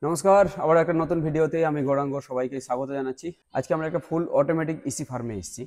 নমস্কার, আবার একটা নতুন ভিডিওতে আমি গৌরাঙ্গ সবাইকে স্বাগত জানাচ্ছি। আজকে আমরা একটা ফুল অটোমেটিক ইসি ফার্মে এসেছি।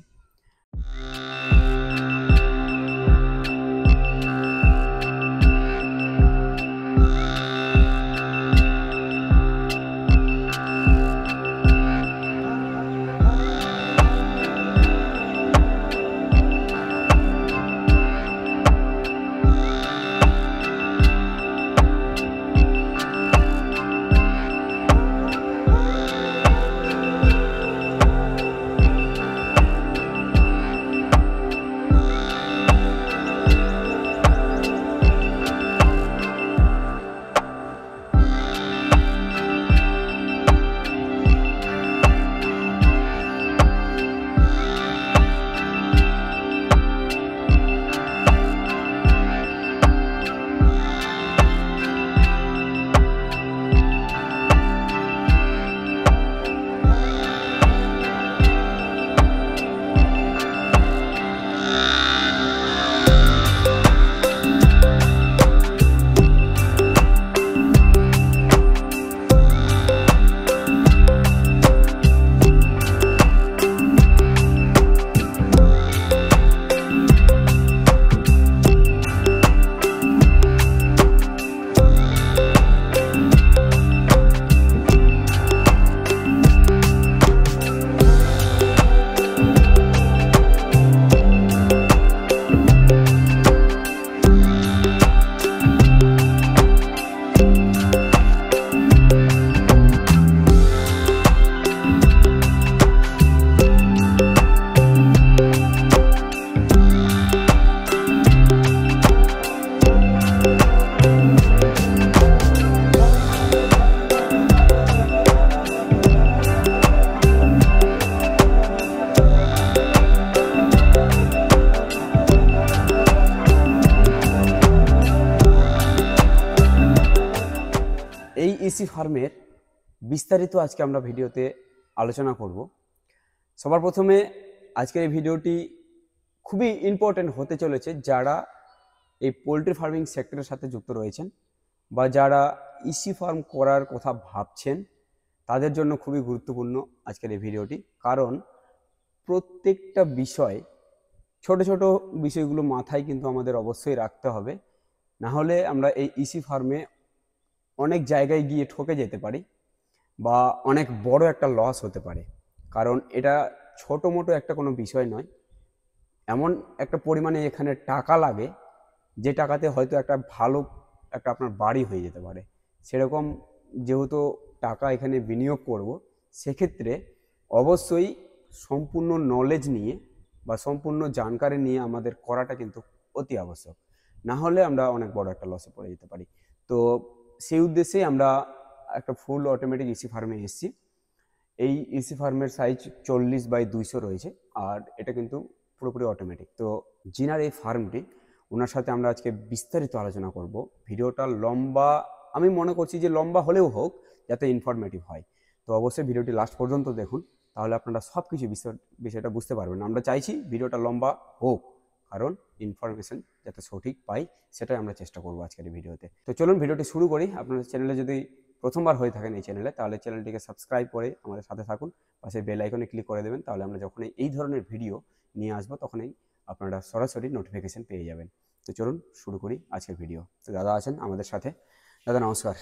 এই ইসি ফার্মের বিস্তারিত আজকে আমরা ভিডিওতে আলোচনা করব। সবার প্রথমে আজকের এই ভিডিওটি খুবই ইম্পর্টেন্ট হতে চলেছে যারা এই পোলট্রি ফার্মিং সেক্টরের সাথে যুক্ত রয়েছেন বা যারা ইসি ফার্ম করার কথা ভাবছেন তাদের জন্য খুবই গুরুত্বপূর্ণ আজকের এই ভিডিওটি। কারণ প্রত্যেকটা বিষয় ছোট ছোট বিষয়গুলো মাথায় কিন্তু আমাদের অবশ্যই রাখতে হবে, না হলে আমরা এই ইসি ফার্মে অনেক জায়গায় গিয়ে ঠকে যেতে পারি বা অনেক বড় একটা লস হতে পারে। কারণ এটা ছোট মোটো একটা কোনো বিষয় নয়, এমন একটা পরিমাণে এখানে টাকা লাগে যে টাকাতে হয়তো একটা ভালো একটা আপনার বাড়ি হয়ে যেতে পারে। সেরকম যেহেতু টাকা এখানে বিনিয়োগ করব, সেক্ষেত্রে অবশ্যই সম্পূর্ণ নলেজ নিয়ে বা সম্পূর্ণ জানকারি নিয়ে আমাদের করাটা কিন্তু অতি আবশ্যক, না হলে আমরা অনেক বড় একটা লসে পড়ে যেতে পারি। তো সেই উদ্দেশ্যেই আমরা একটা ফুল অটোমেটিক ইসি ফার্মে এসেছি। এই ইসি ফার্মের সাইজ 40x200 রয়েছে, আর এটা কিন্তু পুরোপুরি অটোমেটিক। তো যিনার এই ফার্মটি, ওনার সাথে আমরা আজকে বিস্তারিত আলোচনা করব। ভিডিওটা লম্বা, আমি মনে করছি যে লম্বা হলেও হোক, যাতে ইনফরমেটিভ হয়। তো অবশ্যই ভিডিওটি লাস্ট পর্যন্ত দেখুন, তাহলে আপনারা সব কিছু বিষয়টা বুঝতে পারবেন। আমরা চাইছি ভিডিওটা লম্বা হোক, কারণ ইনফরমেশন যাতে সঠিক পাই সেটাই আমরা চেষ্টা করবো আজকের এই ভিডিওতে। তো চলুন ভিডিওটি শুরু করি। আপনার চ্যানেলে যদি প্রথমবার হয়ে থাকেন এই চ্যানেলে, তাহলে চ্যানেলটিকে সাবস্ক্রাইব করে আমাদের সাথে থাকুন, পাশে বেল আইকনে ক্লিক করে দেবেন। তাহলে আমরা যখনই এই ধরনের ভিডিও নিয়ে আসবো তখনই আপনারা সরাসরি নোটিফিকেশন পেয়ে যাবেন। তো চলুন শুরু করি আজকের ভিডিও। তো দাদা আছেন আমাদের সাথে। দাদা নমস্কার।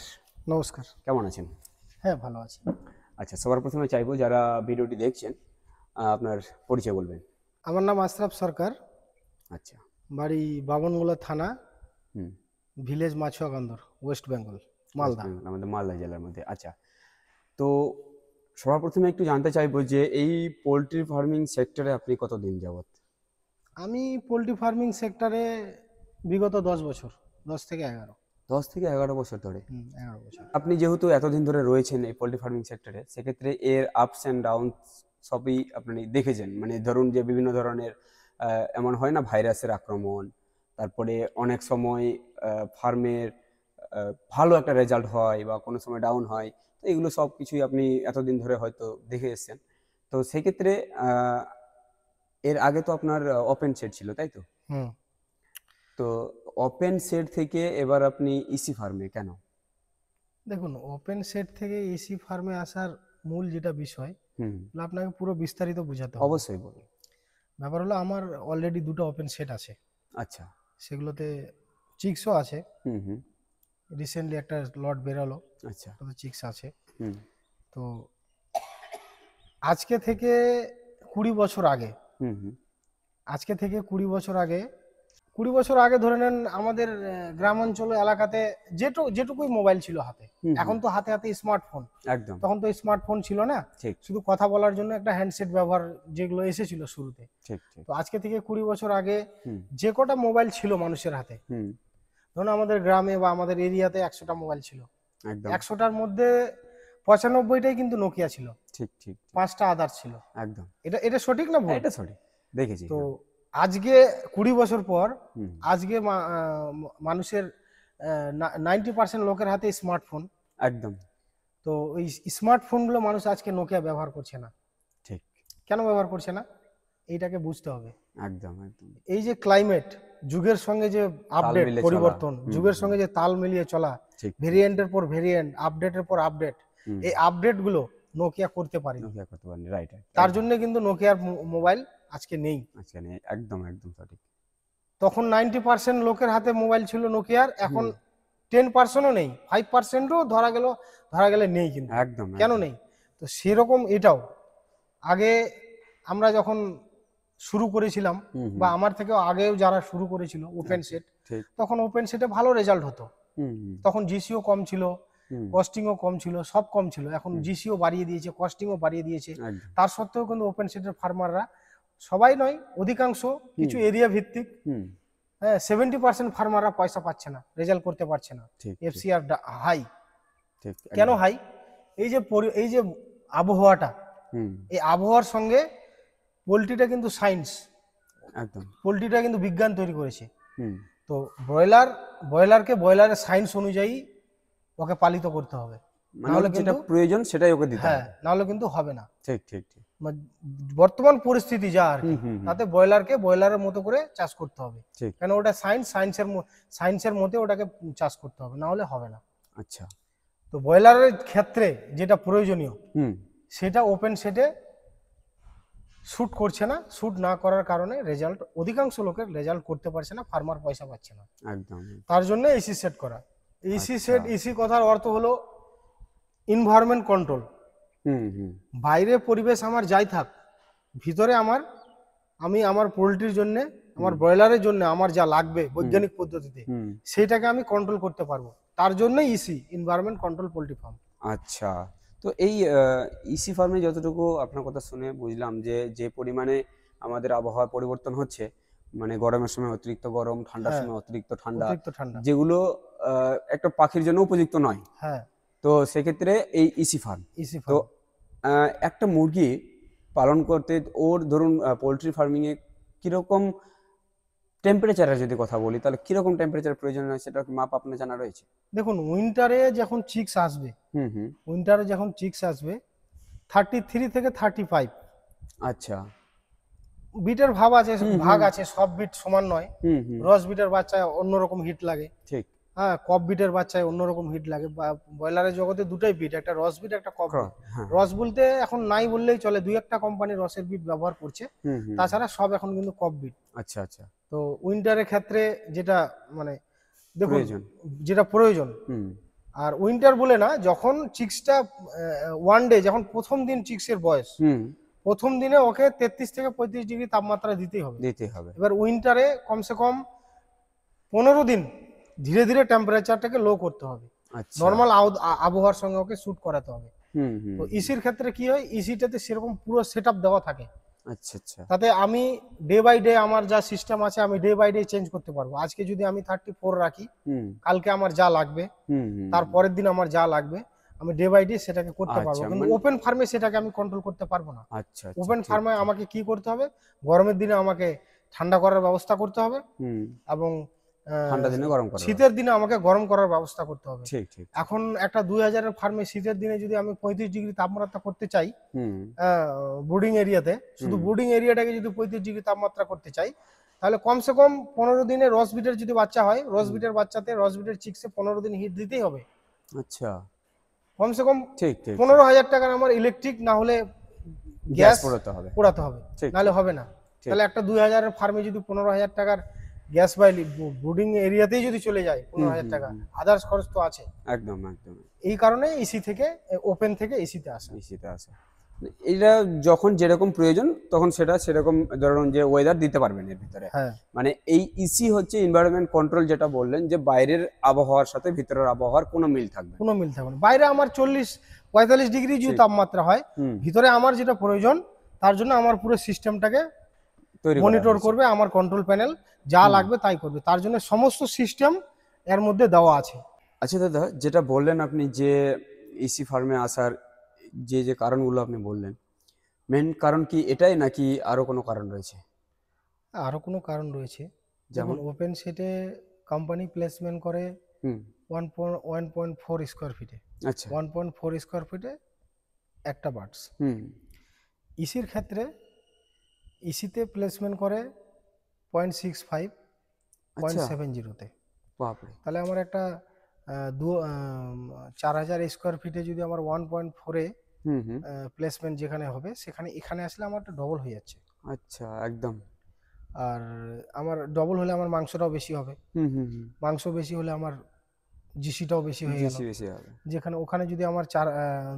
নমস্কার। কেমন আছেন? হ্যাঁ, ভালো আছি। আচ্ছা, সবার প্রথমে চাইবো যারা ভিডিওটি দেখছেন আপনার পরিচয় বলবেন। আমার নাম আশরাফ সরকার। আচ্ছা, বাড়ি বামনগোলা থানা, হুম, ভিলেজ মাছুয়াকান্দর, ওয়েস্ট বেঙ্গল, মালদা। আমাদের মালদা জেলার মধ্যে। আচ্ছা, তো সবার প্রথমে একটু জানতে চাইবো যে এই পোলট্রি ফার্মিং সেক্টরে আপনি কতদিন যাবত? আমি পোলট্রি ফার্মিং সেক্টরে বিগত 10 বছর, 10 থেকে 11। 10 থেকে 11 বছর ধরে। 11 বছর। আপনি যেহেতু এতদিন ধরে রয়েছেন এই পোলট্রি ফার্মিং সেক্টরে, সেক্ষেত্রে এর আপস অ্যান্ড ডাউন সবই আপনি দেখেছেন। মানে ধরুন যে বিভিন্ন ধরনের এমন হয় না, ভাইরাসের আক্রমণ, তারপরে অনেক সময় ফার্মের ভালো একটা রেজাল্ট হয় বা কোনো সময় ডাউন হয়। তো এগুলো সব কিছুই আপনি এতদিন ধরে হয়তো দেখে এসেছেন। তো সেক্ষেত্রে এর আগে তো আপনার ওপেন শেড ছিল, তাই তো? তো ওপেন শেড থেকে এবার আপনি ইসি ফার্মে কেন? দেখুন, ওপেন সেট থেকে এসি ফার্মে আসার মূল যেটা বিষয়, হুম, তাহলে আপনাকে পুরো বিস্তারিত বোঝাতে হবে। অবশ্যই বলুন। ব্যাপার হলো, আমার অলরেডি দুটো ওপেন সেট আছে, আচ্ছা। সেগুলোতে চিক্সও আছে। হুম হুম। রিসেন্টলি একটা লট বেরোলো, আচ্ছা। ওটাতে চিক্স আছে। হুম তো আজকে থেকে 20 বছর আগে, হুম। হুম আজকে থেকে 20 বছর আগে, 20 বছর আগে ধরে নেন, আমাদের গ্রাম অঞ্চল এলাকাতে যেটুকুই মোবাইল ছিল হাতে। হুম হুম, এখন তো হাতে হাতে স্মার্টফোন, একদম তখন তো স্মার্টফোন ছিল না। ঠিক শুধু কথা বলার জন্য একটা হ্যান্ডসেট ব্যবহার যেগুলো এসেছিল শুরুতে। ঠিক ঠিক। তো আজকে থেকে 20 বছর আগে হুম যে কটা মোবাইল ছিল মানুষের হাতে, হুম, ধরুন আমাদের গ্রামে বা আমাদের এরিয়াতে 100টা মোবাইল ছিল, একদম 100টার মধ্যে 95টাই কিন্তু নোকিয়া ছিল, ঠিক ঠিক ঠিক, 5টা আদার ছিল। একদম। এটা এটা সঠিক না ভুল? এটা সঠিক, দেখেছি। তো হ্যাঁ। আজকে 20 বছর পর, হুম, আজকে মানুষের 90% লোকের হাতে স্মার্টফোন। একদম তো ওই স্মার্টফোনগুলো মানুষ আজকে নোকিয়া ব্যবহার করছে না। ঠিক। কেন ব্যবহার করছে না? এইটাকে বুঝতে হবে। একদম একদম। এই যে ক্লাইমেট, যুগের সঙ্গে যে আপডেট মিলিয়ে চলা। পরিবর্তন, হুম, যুগের হুম, সঙ্গে যে তাল মিলিয়ে চলা, ঠিক ঠিক। ভেরিয়েন্টের পর ভেরিয়েন্ট, আপডেটের পর আপডেট, হুম, এই আপডেটগুলো নোকিয়া করতে পারেনি। নোকিয়া করতে পারেনি, রাইট রাইট। তার জন্য কিন্তু নোকিয়ার মোবাইল আজকে নেই। আজকে নেই, একদম একদম সঠিক। তখন 90% লোকের হাতে মোবাইল ছিল নোকিয়ার, এখন হুম, 10%ও নেই, 5%ও ধরা গেলে নেই কিন্তু। একদম কেন একদম। নেই? তো সেরকম এটাও। আগে আমরা যখন শুরু করেছিলাম, হুম বা হুম, আমার থেকেও আগেও যারা শুরু করেছিল ওপেন একদম সেট, ঠিক। তখন ওপেন সেটে ভালো রেজাল্ট হতো। হুম হুম তখন জিসিও কম ছিল, হুম কস্টিংও কম ছিল, সব কম ছিল। এখন হুম, জিসিও বাড়িয়ে দিয়েছে, কস্টিংও বাড়িয়ে দিয়েছে। একদম। তার সত্ত্বেও কিন্তু ওপেন সেটের ফার্মাররা, সবাই নয়, অধিকাংশ, হুম কিছু এরিয়া ভিত্তিক, হুম, হ্যাঁ, 70% ফার্মাররা পয়সা পাচ্ছে না, রেজাল্ট করতে পারছে না। ঠিক ঠিক এফসিআর হাই। ঠিক, কেন একদম। হাই? এই যে আবহাওয়াটা, হুম, এই আবহাওয়ার সঙ্গে পোলট্রিটা কিন্তু সায়েন্স, একদম। পোলট্রিটা কিন্তু বিজ্ঞান তৈরি করেছে। হুম, তো ব্রয়লারকে ব্রয়লারের সায়েন্স অনুযায়ী ওকে পালিত করতে হবে, মানে ওর নাহলে যেটা কিন্তু, প্রয়োজন সেটাই ওকে দিতে হ্যাঁ, হবে। নাহলে কিন্তু হবে না। ঠিক ঠিক ঠিক। বর্তমান পরিস্থিতি যা আর হুম কি, হুম হুম, তাতে ব্রয়লারকে ব্রয়লারের মতো করে চাষ করতে হবে। ঠিক। কেন? ওটা সায়েন্সের মতে ওটাকে চাষ করতে হবে, না হলে হবে না। আচ্ছা। তো ব্রয়লারের ক্ষেত্রে যেটা প্রয়োজনীয়, হুম, সেটা ওপেন সেটে শ্যুট করছে না। শ্যুট না করার কারণে অধিকাংশ লোকের রেজাল্ট করতে পারছে না, ফার্মার পয়সা পাচ্ছে না। একদম। তার জন্য এসি সেট করা। আচ্ছা। এসি কথার অর্থ হলো এনভায়রনমেন্ট কন্ট্রোল। হুম হুম বাইরে পরিবেশ আমার যাই থাক, ভিতরে আমি আমার পোলট্রির জন্য, আমার হুম ব্রয়লারের জন্য আমার যা লাগবে হুম বৈজ্ঞানিক পদ্ধতিতে, হুম, সেটাকে আমি কন্ট্রোল করতে পারবো। তার জন্যই এনভায়রনমেন্ট কন্ট্রোল পোলট্রি ফার্ম। আচ্ছা। তো এই ইসি ফার্মে যতটুকু আপনার কথা শুনে বুঝলাম যে যে পরিমাণে আমাদের আবহাওয়া পরিবর্তন হচ্ছে, মানে গরমের সময় অতিরিক্ত গরম, ঠান্ডার হ্যাঁ, সময় অতিরিক্ত ঠান্ডা, অতিরিক্ত ঠান্ডা। যেগুলো একটা পাখির জন্য উপযুক্ত নয়। হ্যাঁ, তো সেক্ষেত্রে এই ইসি ফার্ম, ইসি তো ফার্ম। একটা মুরগি পালন করতে ওর ধরুন পোলট্রি ফার্মিংয়ে কীরকম টেম্পারেচারের যদি কথা বলি, তাহলে কীরকম টেম্পারেচার প্রয়োজন হয় সেটা কি মাপ আপনার জানা রয়েছে? দেখুন, উইন্টারে যখন চিক্স আসবে, হুম হুম, 33 থেকে 35 আচ্ছা। বিটের হুম ভাগ হুম আছে, সব বিট সমান নয়। হুম হুম, রস বিটের বাচ্চায় অন্যরকম হিট লাগে, ঠিক। হ্যাঁ, কক বিটের বাচ্চায় অন্যরকম হিট লাগে। বা ব্রয়লারের জগতে দুটোই বিট, একটা রস বিট, একটা কক বিট। হ্যাঁ। রস বলতে এখন নাই বললেই চলে, দুই একটা কোম্পানি রসের বিট ব্যবহার করছে, হুম হুম, তাছাড়া সব এখন কিন্তু কক বিট। আচ্ছা আচ্ছা। তো উইন্টারের ক্ষেত্রে যেটা, মানে দেখুন, প্রয়োজন। যেটা প্রয়োজন, হুম আর উইন্টার বলে না, যখন চিক্সটা ওয়ান ডে, যখন প্রথম দিন চিক্সের বয়স, হুম, প্রথম দিনে ওকে 33 থেকে 35 ডিগ্রি তাপমাত্রা দিতেই হবে। দিতে হবে। এবার উইন্টারে কমসে কম 15 দিন ধীরে ধীরে টেম্পারেচারটাকে লো করতে হবে, আচ্ছা। নর্মাল আবহাওয়ার সঙ্গে ওকে শ্যুট করাতে হবে। হুম হুম তো হুম, ইসির ক্ষেত্রে কি হয়, ইসিটাতে সেরকম পুরো সেট দেওয়া থাকে। আচ্ছা আচ্ছা। তাতে আমি ডে বাই ডে আমার যা সিস্টেম আছে, আমি ডে বাই ডে চেঞ্জ করতে পারবো। আজকে যদি আমি 34 রাখি, হুম কালকে আমার যা লাগবে, হুম হুম, তার পরের দিন আমার যা লাগবে, আমি ডে বাই ডে সেটাকে করতে পারবো। আচ্ছা কিন্তু মানে, ওপেন ফার্মে সেটাকে আমি কন্ট্রোল করতে পারবো না। আচ্ছা আচ্ছা, ওপেন ঠিক ফার্মে ঠিক। আমাকে কি করতে হবে, গরমের দিনে আমাকে ঠান্ডা করার ব্যবস্থা করতে হবে, হুম, এবং ঠান্ডা দিনে গরম করা যাবে। শীতের দিনে আমাকে গরম করার ব্যবস্থা করতে হবে। ঠিক ঠিক। এখন একটা 2000-এর ফার্মে শীতের দিনে যদি আমি 35 ডিগ্রি তাপমাত্রা করতে চাই, হুম ব্রুডিং এরিয়াতে, শুধু হুম, ব্রুডিং এরিয়াটাকে যদি 35 ডিগ্রি তাপমাত্রা করতে চাই, তাহলে কমসে কম 15 দিনে রস বিটের যদি বাচ্চা হয়, রস হুম, বিটের বাচ্চাতে, রস বিটের চিক্সে 15 দিন হিট দিতেই হবে। আচ্ছা। কমসে কম ঠিক ঠিক 15,000 টাকার আমার ইলেকট্রিক না হলে গ্যাস গ্যাস পোড়াতে হবে। পোড়াতে হবে, ঠিক, নাহলে হবে না। ঠিক। তাহলে একটা 2,000 এর ফার্মে যদি 15,000 টাকার গ্যাস বা ব্রুডিং এরিয়াতেই যদি চলে যায় 15,000 টাকা, আদার্স খরচ তো আছে। একদম একদম এই কারণে এসি থেকে, ওপেন থেকে এসিতে আসে। এসিতে আসে। এটা যখন যেরকম প্রয়োজন তখন সেটা সেরকম ধরুন যে ওয়েদার দিতে পারবেন এর ভিতরে। হ্যাঁ, মানে এই ইসি হচ্ছে এনভায়রনমেন্ট কন্ট্রোল, যেটা বললেন যে বাইরের আবহাওয়ার সাথে ভিতরের আবহাওয়ার কোনো মিল থাকবে না। কোনো মিল থাকবে না। বাইরে আমার 40-45 ডিগ্রি যদি ঠিক। তাপমাত্রা হয়, হুম, ভিতরে আমার যেটা প্রয়োজন তার জন্য আমার পুরো সিস্টেমটাকে তৈরি করা মনিটর হয়েছে। করবে, আমার কন্ট্রোল প্যানেল যা লাগবে তাই করবে। তার জন্য সমস্ত সিস্টেম এর মধ্যে দেওয়া আছে। আচ্ছা দাদা, যেটা বললেন আপনি যে ইসি ফার্মে আসার যে কারণগুলো আপনি বললেন, মেন কারণ কি এটাই নাকি আরো কোনো কারণ রয়েছে? আরও কোনো কারণ রয়েছে। যেমন? যেমন ওপেন সেটে কোম্পানি প্লেসমেন্ট করে হুম, 1.4 স্কোয়ার ফিটে, আচ্ছা, 1.4 স্কোয়ার ফিটে একটা বার্ডস। হুম, ইসির ক্ষেত্রে ইসিতে প্লেসমেন্ট করে 0.65, আচ্ছা, 0.70-তে। বাপরে, তাহলে আমার একটা 4,000 স্কোয়ার ফিটে যদি আমার 1.4-এ হুম হুম, প্লেসমেন্ট যেখানে হবে, সেখানে এখানে আসলে আমার একটা ডবল হয়ে যাচ্ছে। আচ্ছা, একদম, আর আমার ডবল হলে আমার মাংসটাও বেশি হবে, হুম হুম হুম, মাংস বেশি হলে আমার জিসিটাও বেশি হয়ে গেল। বেশি বেশি হবে, যেখানে ওখানে যদি আমার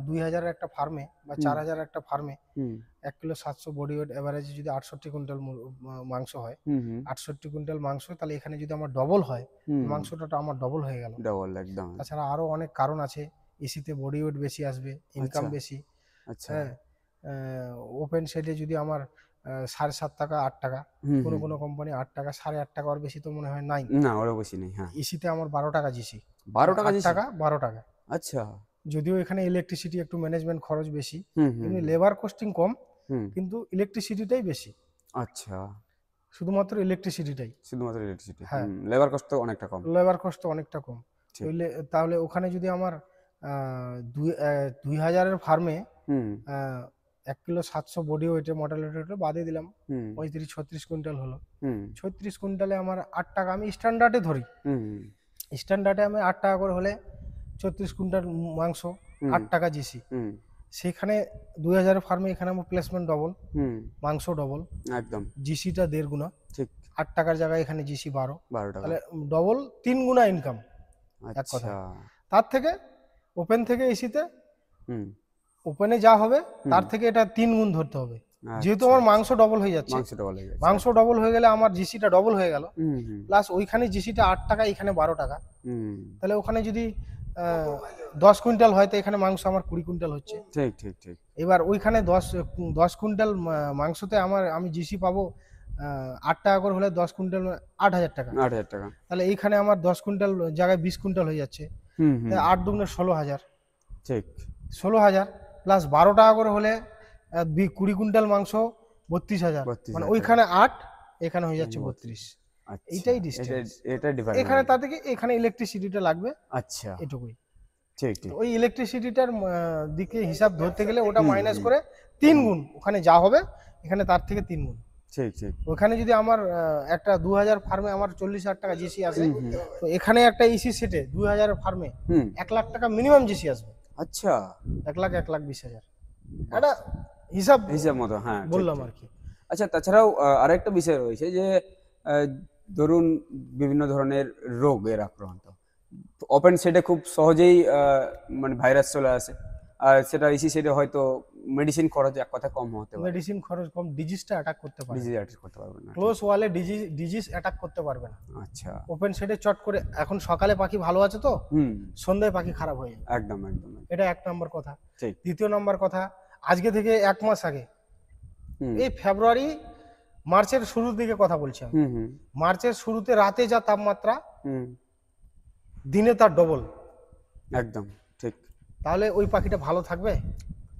2,000 একটা ফার্মে বা 4,000 একটা ফার্মে হুম 1 কিলো 700 বডি ওয়েট এভারেজে যদি 68 কুইন্টাল মাংস হয়, হুম হুম 68 কুইন্টাল মাংস, তাহলে এখানে যদি আমার ডবল হয়, হুম, মাংসটা তো আমার ডবল হয়ে গেল। ডবল একদম, তাছাড়া আরও অনেক কারণ আছে। এসিতে বডি ওয়েট বেশি আসবে, ইনকাম আচ্ছা, বেশি। আচ্ছা, হ্যাঁ, ওপেন শেডে যদি আমার 7.5 টাকা 8 টাকা, হুম কোনো হুম, কোনো কোম্পানি 8 টাকা 8.5 টাকা, আর বেশি তো মনে হয় নাই। না ওরা বেশি নেই, হ্যাঁ, এসিতে আমার 12 টাকা জিসি, 12 টাকা 8 দিছি, টাকা 12 টাকা। আচ্ছা, যদিও এখানে ইলেকট্রিসিটি একটু ম্যানেজমেন্ট খরচ বেশি, হুম হুম এমনি হুম, লেবার কস্টিং কম, হুম, কিন্তু ইলেকট্রিসিটিটাই বেশি, আচ্ছা, শুধুমাত্র ইলেকট্রিসিটিটাই। শুধুমাত্র ইলেকট্রিসিটি, হ্যাঁ, হুম, লেবার কস্ট অনেকটা কম, লেবার কস্ট অনেকটা কম। ঠিক, তাহলে ওখানে যদি আমার 2,000-এর ফার্মে হুম 1 কিলো 700 বডি ওয়েটে মর্টালিটি বাদে দিলাম, হুম 35-36 কুইন্টাল হলো। হুম 36 কুইন্টালে আমার 8 টাকা, আমি স্ট্যান্ডার্ডে ধরি, হুম স্ট্যান্ডার্ডে আমি 8 টাকা করে হলে 36 কুইন্টাল মাংস, হুম 8 টাকা জিসি। হুম সেখানে 2,000 ফার্মে এখানে আমার প্লেসমেন্ট ডবল, হুম, মাংস ডবল, একদম, জিসিটা 1.5 গুণা, ঠিক, 8 টাকার জায়গায় এখানে জিসি 12, 12 টাকা, তাহলে ডবল 3 গুণা ইনকাম এক আচ্ছা, কথায়। তার থেকে ওপেন থেকে এসিতে, হুম, ওপেনে যা হবে তার থেকে এটা 3 গুণ ধরতে হবে, যেহেতু আচ্ছা, আমার মাংস ডবল হয়ে যাচ্ছে। মাংসটা বলে গেছে, মাংস ডবল হয়ে গেলে আমার জিসিটা ডবল হয়ে গেল, হুম হুম প্লাস ওইখানে জিসিটা 8 টাকা, এখানে 12 টাকা। হুম, তাহলে ওখানে যদি 10 কুইন্টাল হয়, তো এখানে মাংস আমার 20 কুইন্টাল হচ্ছে। ঠিক ঠিক ঠিক, এবার ওইখানে 10 কুইন্টাল মাংসতে আমি জিসি পাবো 8 টাকা করে হলে 10 কুইন্টাল 8,000 টাকা। 8,000 টাকা, তাহলে এইখানে আমার 10 কুইন্টাল জায়গায় 20 কুইন্টাল হয়ে যাচ্ছে, হুম হুম, 8 দুগুণে 16,000, ঠিক, 16,000 প্লাস 12 টাকা করে হলে 20 কুইন্টাল মাংস 32,000, 32,000 মানে টাকা। ওইখানে 8, এখানে হয়ে যাচ্ছে 32। আচ্ছা, এইটাই ডিস্টেন্স। এটা ডিফারেন্ট, এখানে তা থেকে এখানে ইলেকট্রিসিটিটা লাগবে, আচ্ছা, এটুকুই। ঠিক ঠিক, ওই ইলেকট্রিসিটিটার দিকে হিসাব ধরতে গেলে ওটা হুম, মাইনাস হুম, করে 3 গুণ, ওখানে যা হবে এখানে তার থেকে 3 গুণ। ঠিক ঠিক, ওখানে যদি আমার একটা 2,000 ফার্মে আমার 40,000 টাকা জিসি আসে, হুম হুম তো এখানে একটা ইসি সেটে 2,000 ফার্মে হুম, 1 লাখ টাকা মিনিমাম জিসি আসবে। আচ্ছা, 1,20,000 একটা হিসাব হিসাব মতো, হ্যাঁ, ঠিক বললাম ঠিক। আর কি। আচ্ছা, তাছাড়াও আরেকটা বিষয় রয়েছে যে আহ, ধরুন বিভিন্ন ধরনের রোগের আক্রান্ত ওপেন সেটে খুব সহজেই মানে ভাইরাস চলে আসে, আর সেটা ইসি সেটে হয়তো মেডিসিন খরচ এক কথা কম হতে পারে, মেডিসিন খরচ কম, ডিজিজটা অ্যাটাক করতে পারে, ডিজিজ অ্যাটাক করতে পারবে না, ক্লোজ ওয়ালে ডিজিজ অ্যাটাক করতে পারবে না। আচ্ছা, ওপেন সেটে চট করে, এখন সকালে পাখি ভালো আছে তো হুম, সন্ধ্যায় পাখি খারাপ হয়ে যাবে, একদম একদম একদম, এটা 1 নম্বর কথা। ঠিক, দ্বিতীয় নম্বর কথা, আজকে থেকে 1 মাস আগে, হুম এই ফেব্রুয়ারি মার্চের শুরুর দিকে কথা বলছি আমি, হুম হুম মার্চের শুরুতে রাতে যা তাপমাত্রা, হুম, দিনে তার ডবল, একদম ঠিক তাহলে ওই পাখিটা ভালো থাকবে?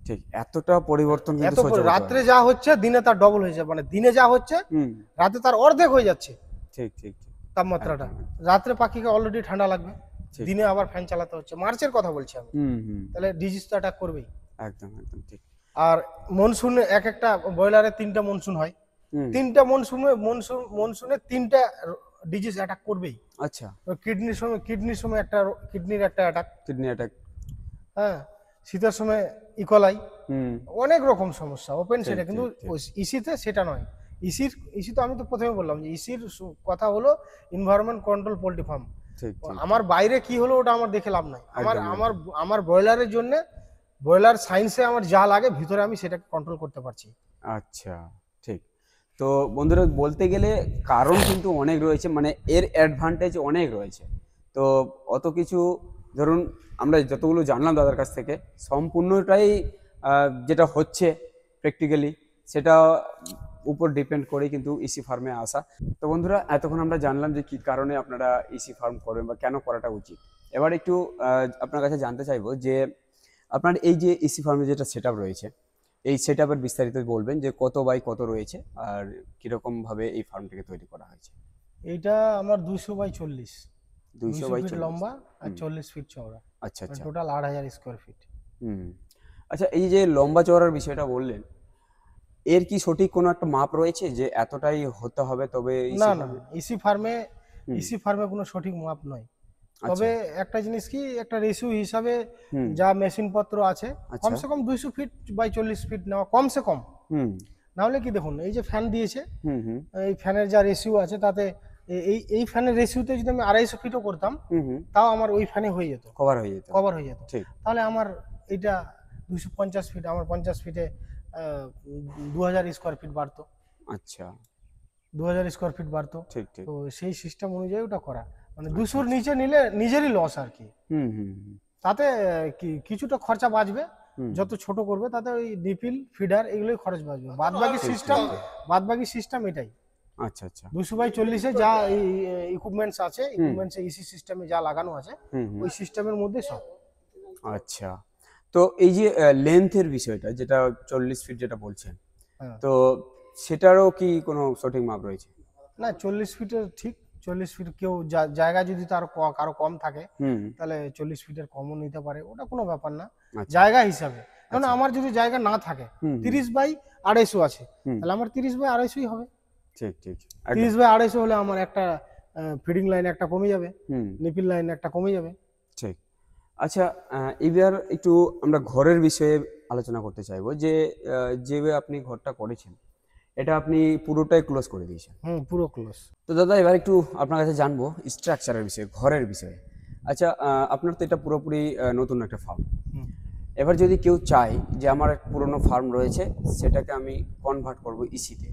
ঠিক, এতটা পরিবর্তন কিন্তু এত সহ্য করতে রাত্রে পারবে না। যা হচ্ছে দিনে তার ডবল হয়ে যাবে, মানে দিনে যা হচ্ছে হুম, রাতে তার অর্ধেক হয়ে যাচ্ছে ঠিক ঠিক ঠিক, তাপমাত্রাটা। একদম, রাত্রে পাখিকে অলরেডি ঠান্ডা লাগবে, ঠিক, দিনে আবার ফ্যান চালাতে হচ্ছে, মার্চের কথা বলছি আমি। হুম হুম, তাহলে ডিজিজ তো অ্যাটাক করবেই। একদম একদম ঠিক, আর মনসুনে একটা ব্রয়লারে 3টা মনসুন হয়, হুম, 3টা মনসুনে 3টা ডিজিজ অ্যাটাক করবেই। আচ্ছা, কিডনির সময় একটা কিডনির একটা অ্যাটাক, কিডনি অ্যাটাক, হ্যাঁ, শীতের সময় ইকোলাই, হুম, অনেক রকম সমস্যা ওপেন সেটা, ঠিক, কিন্তু ঠিক। ইসিতে সেটা নয়। ইসি তো আমি তো প্রথমে বললাম যে ইসির কথা হলো এনভায়রনমেন্ট কন্ট্রোল পোল্ট্রি ফার্ম। ঠিক, ঠিক, আমার বাইরে কি হলো ওটা আমার দেখে লাভ নাই। আমার একদম, আমার একদম। আমার ব্রয়লারের জন্য, ব্রয়লার সায়েন্সে আমার যা লাগে ভিতরে আমি সেটাকে কন্ট্রোল করতে পারছি। আচ্ছা, ঠিক। তো বন্ধুরা, বলতে গেলে কারণ কিন্তু অনেক রয়েছে, মানে এর অ্যাডভান্টেজ অনেক রয়েছে। তো অত কিছু, ধরুন আমরা যতগুলো জানলাম দাদার কাছ থেকে, সম্পূর্ণটাই যেটা হচ্ছে প্র্যাকটিক্যালি, সেটা উপর ডিপেন্ড করে কিন্তু ইসি ফার্মে আসা। তো বন্ধুরা, এতক্ষণ আমরা জানলাম যে কি কারণে আপনারা ইসি ফার্ম করবেন বা কেন করাটা উচিত। এবার একটু আপনার কাছে জানতে চাইবো যে আপনার এই যে ইসি ফার্মে যেটা সেটআপ রয়েছে, এই সেটআপের বিস্তারিত বলবেন যে কত বাই কত রয়েছে আর কিরকম ভাবে এই ফার্মটাকে তৈরি করা হয়েছে। এইটা আমার 200 বাই 40, 200 200 বাই ফিট 40। লম্বা আর হুম, 40 ফিট চওড়া, আচ্ছা, আচ্ছা। Total 8000 square feet. হুম। আচ্ছা, এই যে লম্বা চওড়ার বিষয়টা বললেন, এর কি সঠিক কোনো একটা মাপ রয়েছে যে এতটাই হতে হবে তবে না ইসি না, ফার্মে? ইসি ফার্মে, হুম, ইসি ফার্মে কোনো সঠিক মাপ নয়। আচ্ছা। তবে একটা জিনিস কি, একটা রেশিও হিসাবে হুম, যা মেশিন পত্র আছে, আচ্ছা। কমসে কম 200 ফিট বাই 40 ফিট নেওয়া কমসে কম। হুম, না হলে কি, দেখুন এই যে ফ্যান দিয়েছে, হুম, হুম, এই ফ্যানের যা রেশিও আছে তাতে এই ফ্যানের রেশিওতে যদি আমি 250 ফিটও করতাম, হুম, হুম, তাও আমার ওই ফ্যানে হয়ে যেত, কভার হয়ে যেত। কভার হয়ে যেত। ঠিক। তাহলে আমার এটা 250 ফিট, আমার 50 ফিটে 2000 স্কোয়ার ফিট বাড়তো, আচ্ছা, 2000 স্কোয়ার ফিট বাড়তো। ঠিক, ঠিক। তো সেই সিস্টেম অনুযায়ী ওটা করা, মানে আচ্ছা, 200-র আচ্ছা। নিচে নিলে নিজেরই লস আর কি। হুম, হুম, হুম, তাতে কিছুটা খরচা বাঁচবে, হুম, যত ছোট করবে তাতে ওই নিপিল ফিডার এগুলোই খরচ বাঁচবে, বাদ বাকি ঠিক, সিস্টেম, ঠিক। বাদ বাকি সিস্টেম এটাই। আচ্ছা, আচ্ছা। 200 বাই 40-এ যা ইকুইপমেন্টস আছে, হুম, ইকুইপমেন্টসে ইসি সিস্টেমে যা লাগানো আছে, হুম, হুম, ওই সিস্টেমের মধ্যে সব। আচ্ছা। তো এই যে লেন্থের বিষয়টা যেটা 40 ফিট যেটা বলছেন, হ্যাঁ, তো সেটারও কি কোনো সঠিক মাপ রয়েছে? না 40 ফিটের ঠিক, 40 ফিট কেউ জায়গা যদি তার কারো কম থাকে, হুম, তাহলে 40 ফিটের কমও নিতে পারে, ওটা কোনো ব্যাপার না, আচ্ছা, জায়গা হিসাবে। কারণ আচ্ছা। আমার যদি জায়গা না থাকে, হুম, হুম, 30 বাই 250 আছে, হুম, তাহলে আমার 30 বাই 250-ই হবে। ঠিক, ঠিক। একদম। 30 বাই 250 হলে আমার একটা ফিডিং লাইন একটা কমে যাবে, হুম, নিপিল লাইন একটা কমে যাবে। ঠিক। আচ্ছা, এবার একটু আমরা ঘরের বিষয়ে আলোচনা করতে চাইবো যে যেভাবে আপনি ঘরটা করেছেন, এটা আপনি পুরোটাই ক্লোজ করে দিয়েছেন। হুম, পুরো ক্লোজ। তো দাদা, এবার একটু আপনার কাছে জানবো স্ট্রাকচারের বিষয়ে, ঘরের বিষয়ে। আচ্ছা, আপনার তো এটা পুরোপুরি নতুন একটা ফার্ম। হুম, এবার যদি কেউ চায় যে আমার এক পুরনো ফার্ম রয়েছে, সেটাকে আমি কনভার্ট করব ইসিতে,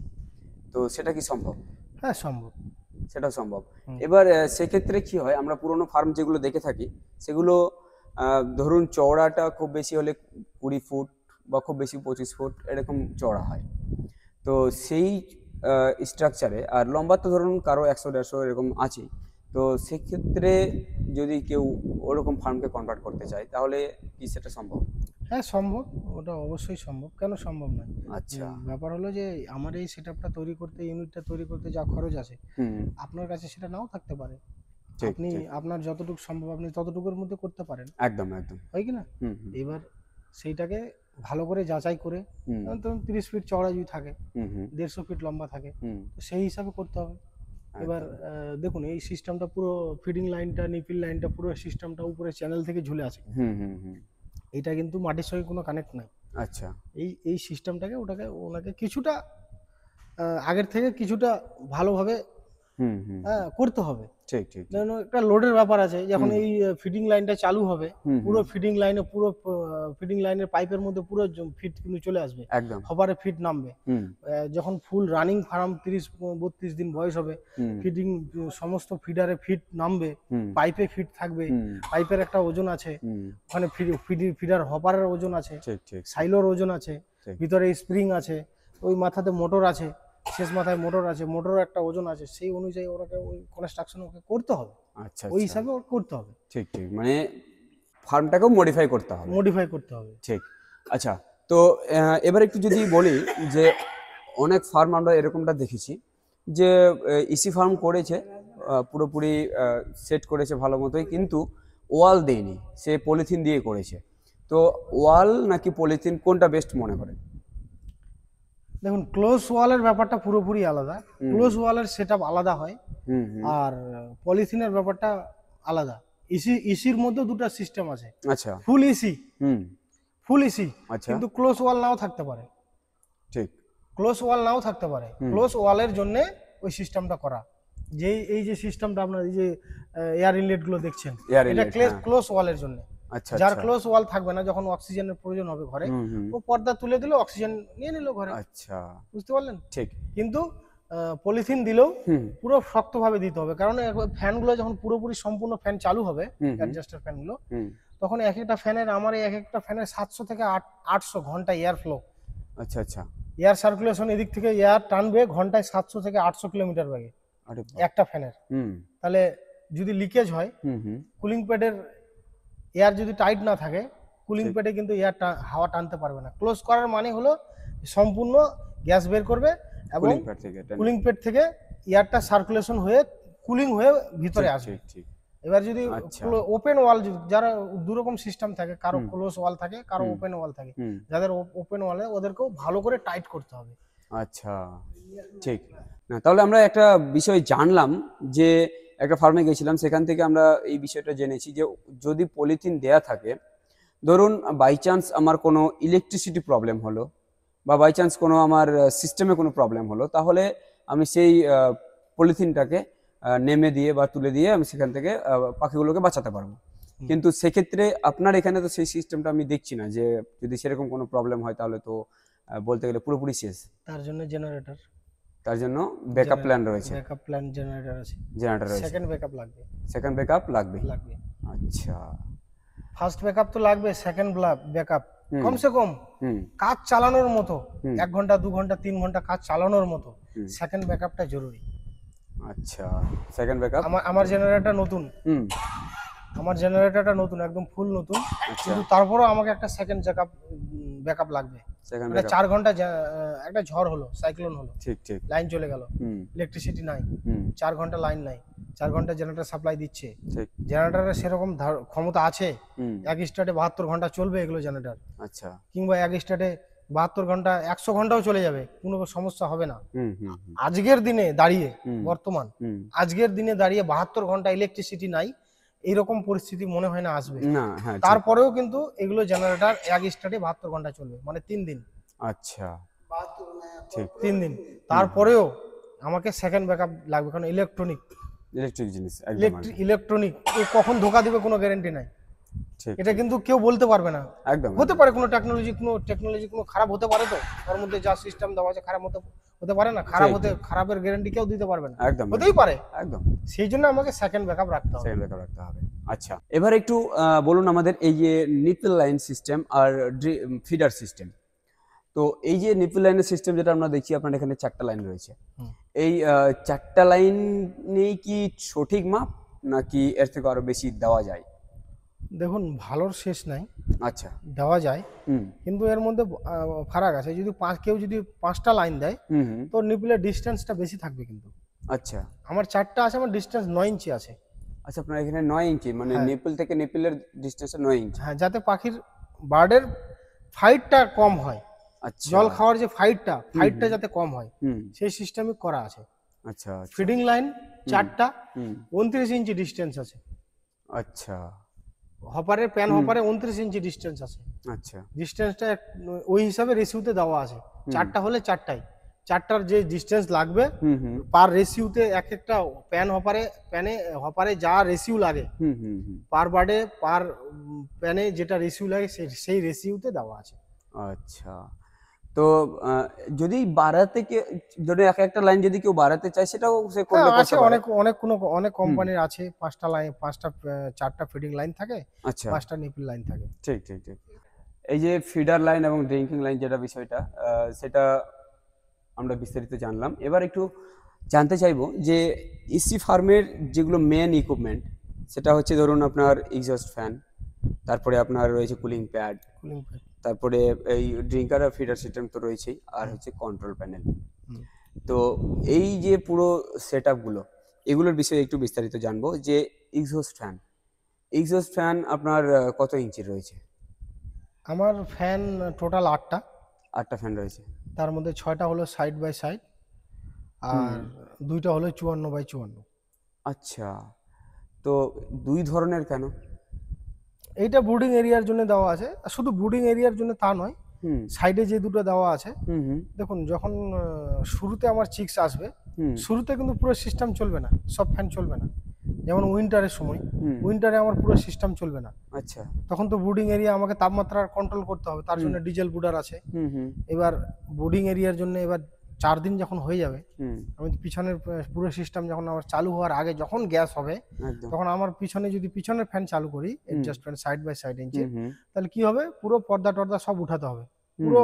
তো সেটা কি সম্ভব? হ্যাঁ সম্ভব। সেটাও সম্ভব। হুম, এবার সেক্ষেত্রে কি হয়, আমরা পুরনো ফার্ম যেগুলো দেখে থাকি সেগুলো ধরুন চওড়াটা খুব বেশি হলে 20 ফুট বা খুব বেশি 25 ফুট এরকম চওড়া হয়। তো সেই স্ট্রাকচারে আর লম্বা তো ধরুন কারো 100-150 এরকম আছেই। তো সেক্ষেত্রে যদি কেউ ওরকম ফার্মকে কনভার্ট করতে চায় তাহলে কি সেটা সম্ভব? হ্যাঁ সম্ভব, ওটা অবশ্যই সম্ভব, কেন সম্ভব নয়। আচ্ছা। ব্যাপার হলো যে আমার এই সেটআপটা তৈরি করতে, ইউনিটটা তৈরি করতে যা খরচ আছে, হুম, আপনার কাছে সেটা নাও থাকতে পারে। ঠিক, আপনি ঠিক। আপনার যতটুকু সম্ভব আপনি ততটুকুর মধ্যে করতে পারেন, একদম, একদম। হয় কি না? হুম, হুম, এবার সেইটাকে ভালো করে যাচাই করে, হুম, ধরুন 30 ফিট চওড়া যদি থাকে, হুম, হুম, 150 ফিট লম্বা থাকে, হুম, তো সেই হিসাবে করতে হবে। এবার একদম। দেখুন এই সিস্টেমটা পুরো, ফিডিং লাইনটা, নিপিল লাইনটা, পুরো সিস্টেমটা উপরে চ্যানেল থেকে ঝুলে আছে। হুম, হুম, হুম, এটা কিন্তু মাটির সঙ্গে কোনো কানেক্ট নাই। আচ্ছা। এই সিস্টেমটাকে ওনাকে কিছুটা আগের থেকে কিছুটা ভালোভাবে হুম, হুম, করতে হবে। ঠিক, ঠিক, ঠিক। যেন একটা লোডের ব্যাপার আছে, যখন হুম, এই ফিডিং লাইনটা চালু হবে, হুম, পুরো হুম, ফিডিং লাইনে, পুরো ফিডিং লাইনের পাইপের মধ্যে পুরো ফিড কিন্তু চলে আসবে, একদম। হপারে ফিড নামবে। হুম, যখন ফুল রানিং ফার্ম 30-32 দিন বয়স হবে, হুম, ফিডিং সমস্ত ফিডারে ফিড নামবে, হুম, পাইপে ফিড থাকবে, হুম, পাইপের একটা ওজন আছে, হুম, ওখানে ফিডার হপারের ওজন আছে, ঠিক, ঠিক, ঠিক, সাইলোর ওজন আছে, ঠিক। ভিতরে স্প্রিং আছে, ওই মাথাতে মোটর আছে, শেষ মাথায় মোটর আছে, মোটরের একটা ওজন আছে, সেই অনুযায়ী ওরাকে ওই কনস্ট্রাকশন ওকে করতে হবে, আচ্ছা, ওই আচ্ছা। হিসাবে ওর করতে হবে, ঠিক, ঠিক। মানে ফার্মটাকেও মডিফাই করতে হবে। মডিফাই করতে হবে। ঠিক। আচ্ছা, তো এবার একটু যদি বলি যে অনেক ফার্ম আমরা এরকমটা দেখেছি যে ইসি ফার্ম করেছে, পুরোপুরি সেট করেছে ভালো মতোই, কিন্তু ওয়াল দেয়নি, সে পলিথিন দিয়ে করেছে। তো ওয়াল নাকি পলিথিন কোনটা বেস্ট মনে করেন? দেখুন ক্লোজ ওয়ালের ব্যাপারটা পুরোপুরি আলাদা, হুম, ক্লোজ ওয়ালের সেটআপ আলাদা হয়, হুম, হুম, আর পলিথিনের ব্যাপারটা আলাদা। ইসির মধ্যে দুটো সিস্টেম আছে, আচ্ছা। ফুল ইসি, হুম। ফুল ইসি, আচ্ছা। কিন্তু ক্লোজ ওয়াল নাও থাকতে পারে, ঠিক। ক্লোজ ওয়াল নাও থাকতে পারে। ক্লোজ ওয়ালের জন্য ওই সিস্টেমটা করা, যে এই যে সিস্টেমটা আপনার এই যে এয়ার ইনলেট গুলো দেখছেন, এয়ার এটা ইনলেট, হ্যাঁ। ক্লোজ ওয়ালের জন্য। আচ্ছা যার আচ্ছা। ক্লোজ ওয়াল থাকবে না, যখন অক্সিজেনের প্রয়োজন হবে ঘরে, হুম হুম। ও পর্দা তুলে দিল, অক্সিজেন নিয়ে নিল ঘরে। আচ্ছা। বুঝতে পারলেন? ঠিক। কিন্তু পলিথিন দিলেও হুম পুরো শক্তভাবে দিতে হবে, কারণ ফ্যানগুলো যখন পুরোপুরি সম্পূর্ণ ফ্যান চালু হবে, হুম হুম। অ্যাডজাস্টার ফ্যানগুলো, হুম। তখন এক একটা ফ্যানের, আমার এই এক একটা ফ্যানের 700 থেকে 800 ঘন্টা এয়ার ফ্লো, আচ্ছা আচ্ছা। এয়ার সার্কুলেশন, এদিক থেকে এয়ার টানবে ঘন্টায় 700 থেকে 800 কিলোমিটার বেগে আরে বাহ। একটা ফ্যানের। হুম তাহলে যদি লিকেজ হয়, হুম হুম। কুলিং প্যাডের এয়ার যদি টাইট না থাকে, কুলিং ঠিক। প্যাডে কিন্তু হাওয়া টানতে পারবে না। ক্লোজ করার মানে হলো সম্পূর্ণ গ্যাস বের করবে এবং কুলিং প্যাড থেকে টেনে। কুলিং প্যাড থেকে এয়ারটা সার্কুলেশন হয়ে কুলিং হয়ে ভিতরে ঠিক আসবে। ঠিক ঠিক। এবার যদি আচ্ছা। ওপেন ওয়াল, যারা দুরকম সিস্টেম থাকে, কারো হুম। ক্লোজ ওয়াল থাকে, কারো হুম। ওপেন ওয়াল থাকে, হুম। যাদের ওপেন ওয়ালে ওদেরকেও ভালো করে টাইট করতে হবে। আচ্ছা। ঠিক। না, তাহলে আমরা একটা বিষয় জানলাম যে একটা ফার্মে গেছিলাম, সেখান থেকে আমরা এই বিষয়টা জেনেছি যে যদি পলিথিন দেয়া থাকে, ধরুন বাই চান্স আমার কোনো ইলেকট্রিসিটি প্রবলেম হলো বা বাই চান্স কোনো আমার সিস্টেমে কোনো প্রবলেম হলো, তাহলে আমি সেই পলিথিনটাকে নেমে দিয়ে বা তুলে দিয়ে আমি সেখান থেকে পাখিগুলোকে বাঁচাতে পারবো। কিন্তু সেক্ষেত্রে আপনার এখানে তো সেই সিস্টেমটা আমি দেখছি না, যে যদি সেরকম কোনো প্রবলেম হয় তাহলে তো বলতে গেলে পুরোপুরি শেষ। তার জন্য জেনারেটর, তার জন্য ব্যাকআপ প্ল্যান রয়েছে, ব্যাকআপ প্ল্যান জেনারেটর আছে, জেনারেটর রয়েছে, সেকেন্ড ব্যাকআপ লাগবে, সেকেন্ড ব্যাকআপ লাগবে। লাগবে। আচ্ছা। ফার্স্ট ব্যাকআপ তো লাগবে, সেকেন্ড ব্যাকআপ হুম। কমসে কম হুম কাজ চালানোর মতো, হুম। 1 ঘন্টা 2 ঘন্টা 3 ঘন্টা কাজ চালানোর মতো হুম। সেকেন্ড ব্যাকআপটা জরুরি। আচ্ছা, সেকেন্ড ব্যাকআপ। আমার জেনারেটরটা নতুন, হুম। আমার জেনারেটরটা নতুন, একদম ফুল নতুন, আচ্ছা। কিন্তু তারপরেও আমাকে একটা সেকেন্ড ব্যাকআপ লাগবে। সেকেন্ড মানে ব্যাকআপ। 4 ঘন্টা একটা ঝড় হলো, সাইক্লোন হলো, ঠিক ঠিক। লাইন চলে গেল, হুম ইলেকট্রিসিটি নাই, হুম। 4 ঘন্টা লাইন নাই, 4 ঘন্টা জেনারেটর সাপ্লাই দিচ্ছে, ঠিক। জেনারেটরের সেরকম ক্ষমতা আছে, হুম। এক স্টার্টে 72 ঘন্টা চলবে এগুলো জেনারেটর, আচ্ছা। কিংবা এক স্টার্টে 72 ঘন্টা 100 ঘন্টাও চলে যাবে, কোনো সমস্যা হবে না। হুম হুম হুম। আজকের দিনে দাঁড়িয়ে, হুম। বর্তমান হুম। আজকের দিনে দাঁড়িয়ে 72 ঘন্টা ইলেকট্রিসিটি নাই, এইরকম পরিস্থিতি মনে হয় না আসবে। না, হ্যাঁ, ঠিক। তারপরেও কিন্তু এগুলো জেনারেটর এক স্টার্টে 72 ঘন্টা চলবে, মানে 3 দিন, আচ্ছা। ঠিক। 3 দিন। তারপরেও আমাকে সেকেন্ড ব্যাকআপ লাগবে, কারণ ইলেকট্রনিক, ইলেকট্রিক জিনিস একদম একদম। ইলেকট্রনিক কখন ধোকা দিবে কোনো গ্যারান্টি নাই, ঠিক। এটা কিন্তু কেউ বলতে পারবে না। একদম হতে পারে কোনো টেকনোলজি কোনো খারাপ হতে পারে, তো ওর মধ্যে যা সিস্টেম দেওয়া আছে খারাপ হতে পারে না, খারাপের গ্যারান্টি কেউ দিতে পারবে না, একদম হতেই পারে। একদম। সেই জন্য আমাকে সেকেন্ড ব্যাকআপ রাখতে হবে। সেকেন্ড ব্যাকআপ রাখতে হবে। আচ্ছা, এবার একটু বলুন আমাদের এই যে নিপল লাইন সিস্টেম আর ফিডার সিস্টেম। তো এই যে নিপল লাইনের সিস্টেম যেটা আমরা দেখছি, আপনার এখানে 4টা লাইন রয়েছে, এই 4টা লাইনেই কি সঠিক মাপ নাকি এর থেকে আরো বেশি দেওয়া যায়? দেখুন, ভালোর শেষ নাই, আচ্ছা। দেওয়া যায়, হুম কিন্তু এর মধ্যে ফারাক আছে। যদি কেউ যদি 5টা লাইন দেয়, হুম হুম। তো নিপলের ডিস্টেন্সটা বেশি থাকবে। কিন্তু আচ্ছা আমার 4টা আছে, আমার ডিস্টেন্স 9 ইঞ্চি আছে। আচ্ছা, আপনার এখানে 9 ইঞ্চি, মানে হ্যাঁ। নেপল থেকে নেপলের ডিস্টেন্সটা 9 ইঞ্চি। হ্যাঁ, যাতে পাখির বার্ডের ফাইটটা কম হয়, আচ্ছা। জল খাওয়ার যে ফাইটটা যাতে কম হয়, হুম। সেই সিস্টেমে করা আছে। আচ্ছা আচ্ছা। ফিডিং লাইন 4টা, হুম। 29 ইঞ্চি ডিস্টেন্স আছে। আচ্ছা হপারের প্যান হপারে 29 ইঞ্চি ডিস্টেন্স আছে। আচ্ছা। ডিস্টেন্সটা ওই হিসাবে রেসিউতে দেওয়া আছে। 4টা হলে 4টাই, 4টার যে ডিস্টেন্স লাগবে হুম হুম পার রেসিউতে, এক একটা হপারে যা রেসিউ লাগে হুম হুম হুম। পার বার্ডে পার প্যানে যেটা রেসিউ লাগে সেই রেসিউতে দেওয়া আছে। আচ্ছা, তো যদি বাড়াতে ধরে একটা লাইন যদি কেউ বাড়াতে চায়, সেটাও সে করলে আছে, করতে পারে? অনেক কোম্পানির আছে 5টা লাইন, 4টা ফিডিং লাইন থাকে, আচ্ছা, 5টা নিপল লাইন থাকে। ঠিক ঠিক ঠিক। এই যে ফিডার লাইন এবং ড্রিঙ্কিং লাইন যেটা বিষয়টা, সেটা আমরা বিস্তারিত জানলাম। এবার একটু জানতে চাইবো যে ইসি ফার্মের যেগুলো মেন ইকুইপমেন্ট, সেটা হচ্ছে ধরুন আপনার এক্সস্ট ফ্যান, তারপরে আপনার রয়েছে কুলিং প্যাড, কুলিং প্যাড, তারপরে এই ড্রিঙ্কার আর ফিডার সিস্টেম তো রয়েছেই, আর হচ্ছে কন্ট্রোল প্যানেল। তো এই যে পুরো সেট আপগুলো, এগুলোর বিষয়ে একটু বিস্তারিত জানবো। যে এক্সস্ট ফ্যান আপনার কত ইঞ্চির রয়েছে? আমার ফ্যান টোটাল 8টা, 8টা ফ্যান রয়েছে। তার মধ্যে 6টা হলো সাইড বাই সাইড, আর 2টা হলো 54 বাই 54। আচ্ছা, তো দুই ধরনের কেন? এইটা ব্রুডিং এরিয়ার জন্য দেওয়া আছে, আর শুধু ব্রুডিং এরিয়ার জন্য তা নয়, হুম সাইডে যে দুটো দেওয়া আছে, হুম হুম দেখুন যখন শুরুতে আমার চিক্স আসবে, হুম শুরুতে কিন্তু পুরো সিস্টেম চলবে না, সব ফ্যান চলবে না। যেমন উইন্টারের সময়, হুম উইন্টারে আমার পুরো সিস্টেম চলবে না, আচ্ছা তখন তো ব্রুডিং এরিয়া আমাকে তাপমাত্রা কন্ট্রোল করতে হবে, তার জন্য ডিজেল ব্রুডার আছে। হুম হুম এবার ব্রুডিং এরিয়ার জন্য এবার 4 দিন যখন হয়ে যাবে, হুম আমি পিছনের পুরো সিস্টেম যখন আমার চালু হওয়ার আগে যখন গ্যাস হবে, একদম তখন আমার পিছনে যদি পিছনের ফ্যান চালু করি অ্যাডজাস্টমেন্ট সাইড বাই সাইড ইঞ্চি, হুম হুম তাহলে কি হবে, পুরো পর্দা টর্দা সব উঠাতে হবে, পুরো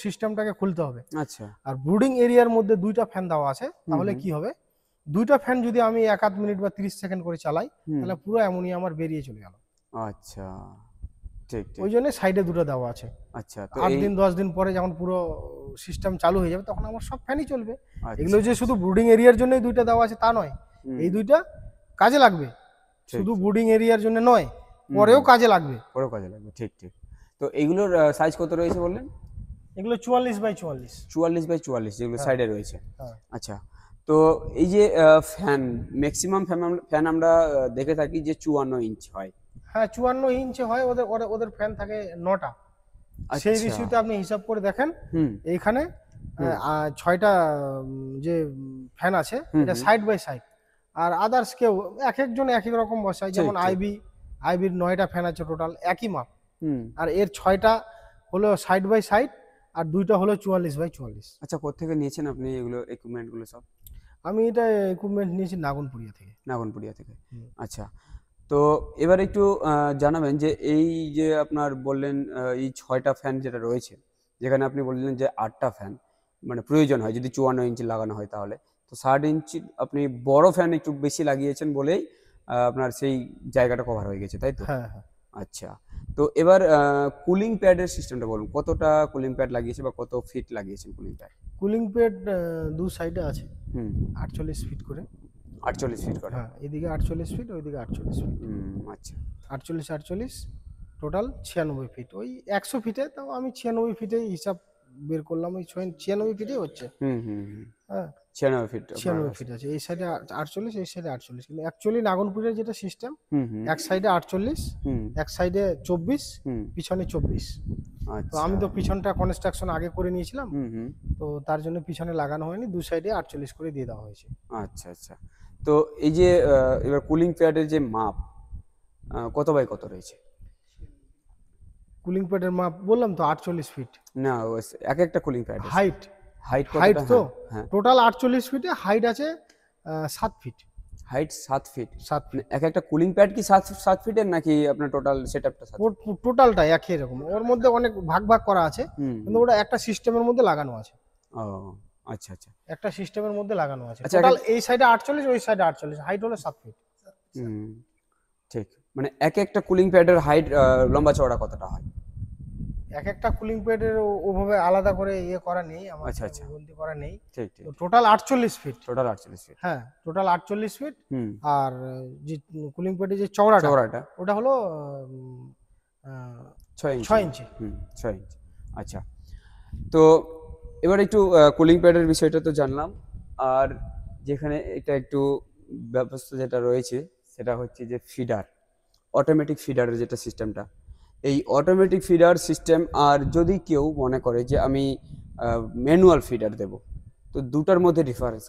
সিস্টেমটাকে খুলতে হবে। আচ্ছা আর ব্রুডিং এরিয়ার মধ্যে দুইটা ফ্যান দেওয়া আছে, তাহলে হুম। কি হবে, দুইটা ফ্যান যদি আমি 1-8 মিনিট বা 30 সেকেন্ড করে চালাই, হুম তাহলে পুরো অ্যামোনিয়া আমার বেরিয়ে চলে গেল। আচ্ছা ঠিক ঠিক ওই জন্য সাইডে দুটো দেওয়া আছে। আচ্ছা তো 8 এই দিন 10 দিন পরে যখন পুরো সিস্টেম চালু হয়ে যাবে, তখন আমার সব ফ্যানই চলবে। আচ্ছা এগুলো যে শুধু ব্রুডিং এরিয়ার জন্যই দুইটা দেওয়া আছে তা নয়, হুম, এই দুইটা কাজে লাগবে, ঠিক, শুধু ঠিক। ব্রুডিং এরিয়ার জন্য নয়, পরেও কাজে লাগবে। পরেও কাজে লাগবে ঠিক ঠিক। তো এইগুলোর সাইজ কত রয়েছে বললেন? এগুলো 44x44। 44x44 যেগুলো সাইডে রয়েছে। হ্যাঁ আচ্ছা তো এই যে ফ্যান, ম্যাক্সিমাম ফ্যান আমরা দেখে থাকি যে 54 ইঞ্চ হয়। হ্যাঁ, 54 ইঞ্চি হয়, ওদের ওদের ওদের ফ্যান থাকে 9টা। সেই আচ্ছা রেশিওতে আপনি হিসাব করে দেখেন, হুম এইখানে 6টা যে ফ্যান আছে, হুম, এটা হুম। Side by side. আর আদার্স কেউ এক একজন এক এক রকম বসায়, ঠিক, যেমন ঠিক। আইবির 9টা ফ্যান আছে টোটাল একই মাপ, হুম আর এর 6টা হলো সাইড বাই সাইড, আর দুইটা হলো 44x44। আচ্ছা কোত্থেকে নিয়েছেন আপনি এগুলো ইকুইপমেন্ট গুলো সব? আমি এটা ইকুইপমেন্ট নিয়েছি নাগনপুরিয়া থেকে। নাগনপুরিয়া থেকে। হুম। আচ্ছা তো এবার একটু জানাবেন যে এই যে আপনার বললেন এই 6টা ফ্যান যেটা রয়েছে, যেখানে আপনি বললেন যে 8টা ফ্যান মানে প্রয়োজন হয় যদি 54 ইঞ্চি লাগানো হয় তাহলে, তো 60 ইঞ্চি আপনি বড় ফ্যান একটু বেশি লাগিয়েছেন বলেই আপনার সেই জায়গাটা কভার হয়ে গেছে তাই তো? হ্যাঁ হ্যাঁ, আচ্ছা তো এবার কুলিং প্যাডের সিস্টেমটা বলুন, কতটা কুলিং প্যাড লাগিয়েছে বা কত ফিট লাগিয়েছেন কুলিং প্যাড? কুলিং প্যাড দু সাইডে আছে হুম 48 ফিট করে। 48 ফিট করে। হ্যাঁ, এদিকে 48 ফিট, ওইদিকে 48 ফিট। আচ্ছা 48 টোটাল 96 ফিট। ওই 100 ফিটে, তাও আমি 96 ফিটে হিসাব বের করলাম, ওই 96 ফিটেই হচ্ছে। হুম হুম হুম হ্যাঁ, 96 ফিট আপনার 96 আছে। ফিট আছে, এই সাইডে 48, এই সাইডে 48। কিন্তু অ্যাকচুয়ালি নাগনপুরের যেটা সিস্টেম, হুম হুম এক সাইডে 48, হুম এক সাইডে 24, হুম পিছনে 24। তো আচ্ছা আমি তো পিছনটা কনস্ট্রাকশন আগে করে নিয়েছিলাম, হুম হুম তো তার জন্য পিছনে লাগানো হয়নি, দু সাইডে 48 করে দিয়ে দেওয়া হয়েছে। আচ্ছা আচ্ছা তো এই যে এবার কুলিং প্যাডের যে মাপ কত বাই কত রয়েছে? কুলিং প্যাডের মাপ বললাম তো 48 ফিট। না এক একটা cooling pad height, height height কতটা? তো হ্যাঁ হ্যাঁ টোটাল 48 ফিটে, হাইট আছে 7 ফিট। Height 7 fit. 7 মানে ফিট এক একটা কুলিং প্যাড কি 7 ফিটের নাকি আপনার টোটাল সেটআপটা 7 ফিট? টোটালটা একই রকম, ওর মধ্যে অনেক ভাগ ভাগ করা আছে, হুম কিন্তু ওটা একটা সিস্টেমের মধ্যে লাগানো আছে, ও আচ্ছা আচ্ছা একটা সিস্টেমের মধ্যে লাগানো আছে। আচ্ছা, টোটাল এই সাইডে 48, ওই সাইডে 48, হাইট হলো 7 ফিট। হুম ঠিক। মানে এক একটা কুলিং প্যাডের হাইট লম্বা চওড়া কতটা হয়? এক একটা কুলিং প্যাডের ওভাবে আলাদা করে ইয়ে করা নেই আমার, আচ্ছা, আচ্ছা। গন্তি করা নেই। ঠিক ঠিক তো টোটাল 48 ফিট। Total 48 feet. হ্যাঁ, টোটাল 48 ফিট। হুম আর যে কুলিং প্যাডের যে চওড়াটা, চওড়াটা ওটা হলো 6 ইঞ্চি। 6 ইঞ্চি। হুম 6 ইঞ্চি। আচ্ছা তো এবার একটু কুলিং প্যাডের বিষয়টা তো জানলাম, আর যেখানে এটা একটু ব্যবস্থা যেটা রয়েছে সেটা হচ্ছে যে ফিডার, অটোমেটিক ফিডারের যেটা সিস্টেমটা, এই অটোমেটিক ফিডার সিস্টেম আর যদি কেউ মনে করে যে আমি ম্যানুয়াল ফিডার দেব, তো দুটার মধ্যে ডিফারেন্স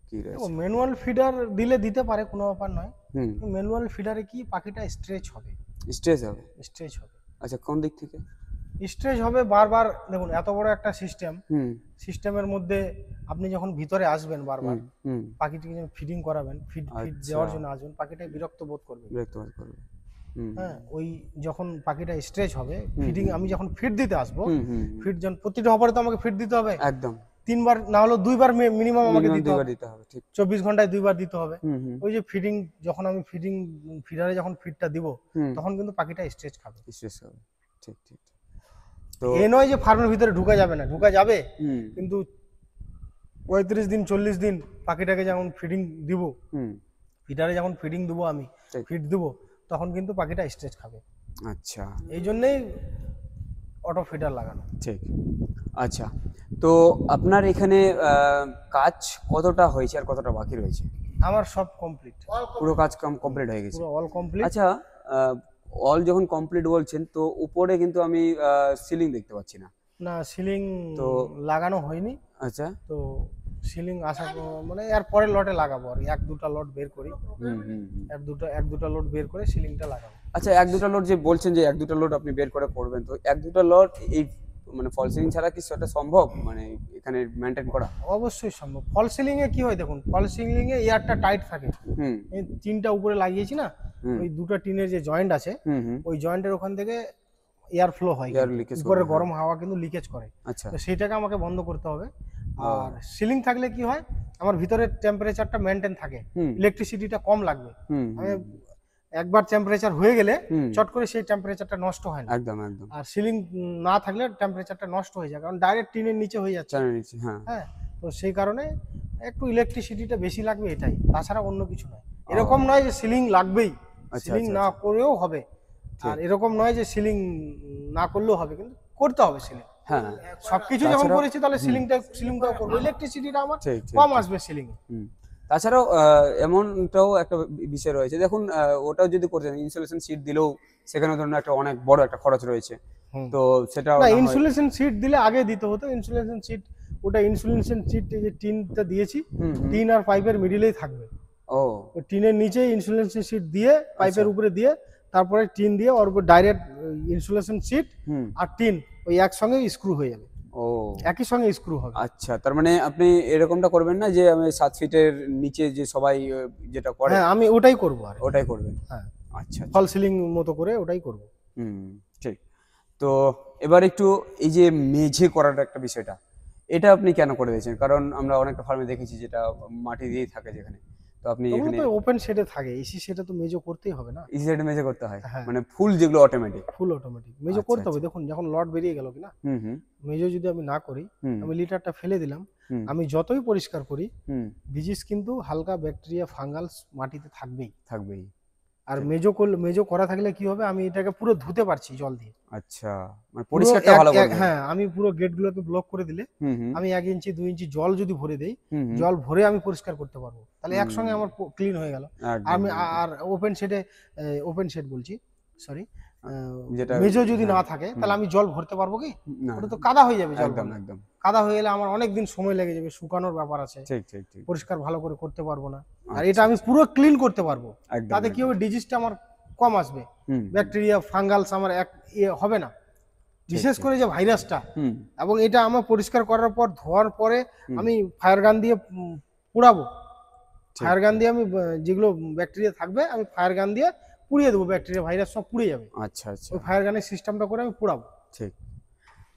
কি রয়েছে? ম্যানুয়াল ফিডার দিলে দিতে পারে, কোনো ব্যাপার নয়। হুম ম্যানুয়াল ফিডারে কি পাখিটা স্ট্রেচ হবে, স্ট্রেস হবে। স্ট্রেচ হবে, আচ্ছা কোন দিক থেকে? স্ট্রেচ হবে বারবার। দেখুন এত বড় একটা সিস্টেম, হুম সিস্টেমের মধ্যে আপনি যখন ভিতরে আসবেন বারবার, হুম হুম পাখিটিকে যখন ফিডিং করাবেন, ফিড আচ্ছা। দেওয়ার জন্য আসবেন, পাখিটা বিরক্ত বোধ করবে। বিরক্ত বোধ করবে। হুম হ্যাঁ, ওই যখন পাখিটা স্ট্রেচ হবে, হুম, ফিডিং আমি যখন ফিড দিতে আসবো, হুম হুম ফিড যখন প্রতিটা হপারে তো আমাকে ফিড দিতে হবে, একদম 3বার না হলেও 2বার মিনিমাম আমাকে মিনিমাম দিতে দুইবার হবে, দিতে হবে ঠিক। 24 ঘন্টায় 2বার দিতে হবে। হুম হুম ওই যে ফিডিং, যখন আমি ফিডারে যখন ফিডটা দিব, হুম তখন কিন্তু পাখিটা স্ট্রেচ খাবে। স্ট্রেস হবে ঠিক ঠিক ঠিক। তো এ নয় যে ফার্মের ভিতরে ঢুকা যাবে না, ঢুকা যাবে, হুম কিন্তু 35 দিন 40 দিন পাখিটাকে যখন ফিডিং দিব, হুম ফিডারে যখন ফিডিং দেবো, আমি ঠিক। ফিড দেবো, তখন কিন্তু পাখিটা স্ট্রেচ খাবে। আচ্ছা এই জন্যেই অটো ফিডার লাগানো। ঠিক। আচ্ছা তো আপনার এখানে কাজ কতটা হয়েছে আর কতটা বাকি রয়েছে? আমার সব কমপ্লিট, পুরো কাজ কমপ্লিট হয়ে গেছে। পুরো অল কমপ্লিট। আচ্ছা, অল যখন কমপ্লিট বলছেন তো উপরে কিন্তু আমি সিলিং দেখতে পাচ্ছি না। না, সিলিং তো লাগানো হয়নি। আচ্ছা। তো সিলিং আসা মানে এর পরের লটে লাগাবো আর এক দুটা লট বের করি, হুম হুম হুম। এক দুটা লট বের করে সিলিংটা লাগাবো। আচ্ছা, এক দুটা লোড যে বলছেন যে এক দুটা লোড আপনি বের করে করবেন, তো এক দুটা লোড এই মানে ফল সিলিং ছাড়া কি সেটা সম্ভব মানে এখানে মেনটেন করা? অবশ্যই সম্ভব। ফল সিলিং এ কি হয় দেখুন, ফল সিলিং এ এয়ারটা টাইট থাকে। হুম এই টিনটা উপরে লাগিয়েছি না, হুম ওই দুটো টিনের যে জয়েন্ট আছে, হুম হুম। ওই জয়েন্টের ওখান থেকে এয়ার ফ্লো হয়, এয়ার কিন্তু লিকেজ উপরে গরম হাওয়া কিন্তু লিকেজ করে। আচ্ছা। তো সেইটাকে আমাকে বন্ধ করতে হবে। ও। আর সিলিং থাকলে কি হয়, আমার ভিতরের টেম্পারেচারটা মেনটেন থাকে, হুম ইলেকট্রিসিটিটা কম লাগবে। হুম আমি হুম একবার টেম্পারেচার হয়ে গেলে হুম। চট করে সেই টেম্পারেচারটা নষ্ট হয় না। একদম একদম। আর সিলিং না থাকলে টেম্পারেচারটা নষ্ট হয়ে যায়, কারণ ডাইরেক্ট টিনের নিচে হয়ে যাচ্ছে। জানিয়ে নিচ্ছি, হ্যাঁ। হ্যাঁ, তো সেই কারণে একটু ইলেকট্রিসিটিটা বেশি লাগবে, এটাই, তাছাড়া অন্য কিছু নয়। এরকম নয় যে সিলিং লাগবেই, আচ্ছা সিলিং আচ্ছা না আচ্ছা। করেও হবে। ঠিক। আর এরকম নয় যে সিলিং না করলেও হবে, কিন্তু করতে হবে সিলিং। হ্যাঁ। সবকিছু যখন তাছাড়া করেছি তাহলে সিলিংটাও করবো, ইলেকট্রিসিটিটা আমার ঠিক ঠিক কম ঠিক। আসবে সিলিং এ। হুম। তাছাড়াও এমনটাও একটা বিষয় রয়েছে, দেখুন ওটাও যদি করতেন ইনসুলেশন শীট দিলেও সেখানে ধরুন একটা অনেক বড় একটা খরচ রয়েছে, হুম। তো সেটা না, না হয়। ইনসুলেশন শীট দিলে আগে দিতে হতো ইনসুলেশন শীট। ওটা ইনসুলেশন শীট, এই যে টিনটা দিয়েছি, হুম হুম। টিন আর পাইপের মিডিলেই থাকবে। ও ওই টিনের নিচে ইনসুলেশন শীট দিয়ে পাইপের আচ্ছা। উপরে দিয়ে তারপরে টিন দিয়ে ওর উপর ডাইরেক্ট ইনসুলেশন শীট হুম। আর টিন ওই একসঙ্গে স্ক্রু হয়ে যাবে, ও একই সঙ্গে স্ক্রু হবে। আচ্ছা, তার মানে আপনি এরকমটা করবেন না যে আমি 7 ফিটের নিচে যে সবাই যেটা করে হ্যাঁ, আমি ওটাই করবো আর ওটাই করবেন? হ্যাঁ, আচ্ছা আচ্ছা। ফল সিলিং মতো করে ওটাই করব। হুম, ঠিক। তো এবার একটু এই যে মেঝে করার একটা বিষয়টা, এটা আপনি কেন করে দিয়েছেন? কারণ আমরা অনেকটা ফার্মে দেখেছি যেটা মাটি দিয়েই থাকে যেখানে, তো আপনি ওগুলো এখানে তো ওপেন শেডে থাকে, এসি শেডে তো মেজো করতেই হবে না। ইজি সাইডে মেঝে করতে হয়, হ্যাঁ, মানে ফুল যেগুলো অটোমেটিক। ফুল অটোমেটিক মেজো আচ্ছা করতে হবে। আচ্ছা। দেখুন যখন লট বেরিয়ে গেল কিনা, হুম হুম মেজো যদি আমি না করি, হুম আমি লিটারটা ফেলে দিলাম, হুম আমি যতই পরিষ্কার করি হুম। ডিজিজ কিন্তু হালকা ব্যাকটেরিয়া ফাঙ্গালস মাটিতে থাকবেই। থাকবেই। আর ঠিক। মেজো করা থাকলে কি হবে, আমি এটাকে পুরো ধুতে পারছি জল দিয়ে। আচ্ছা, মানে পুরো পরিষ্কারটা ভালো করবে। হ্যাঁ, আমি পুরো গেটগুলোকে ব্লক করে দিলে হুম হুম আমি 1 ইঞ্চি 2 ইঞ্চি জল যদি ভরে দেই, হুম হুম। জল ভরে আমি পরিষ্কার করতে পারবো, তাহলে হুম, একসঙ্গে আমার ক্লিন হয়ে গেল। একদম আমি একদম। আর ওপেন শেড বলছি, সরি, যেটা মেজো যদি না হ্যাঁ, থাকে হুম, তাহলে আমি জল ভরতে পারবো কি? না, ওটা তো কাদা হয়ে যাবে, জল একদম ভরলে একদম। কাদা হয়ে গেলে আমার অনেক দিন সময় লেগে যাবে, শুকানোর ব্যাপার আছে, ঠিক ঠিক ঠিক। পরিষ্কার ভালো করে করতে পারবো না। আর আচ্ছা এটা আমি আচ্ছা। পুরো ক্লিন করতে পারবো, একদম তাতে কি একদম। হবে, ডিজিজটা আমার কম আসবে, হুম ব্যাকটেরিয়া ফাঙ্গালস আমার হবে না, বিশেষ ঠিক। করে যে ভাইরাসটা। হুম এবং এটা আমার পরিষ্কার করার পর ধোয়ার পরে হুম। আমি ফায়ার গান দিয়ে পুড়াবো। ঠিক ফায়ার গান ঠিক। দিয়ে আমি যেগুলো ব্যাকটেরিয়া থাকবে আমি ফায়ার গান দিয়ে পুড়িয়ে দেবো, ব্যাকটেরিয়া ভাইরাস সব পুড়ে যাবে। আচ্ছা আচ্ছা। ওই ফায়ার গানের সিস্টেমটা করে আমি পুড়াবো। ঠিক।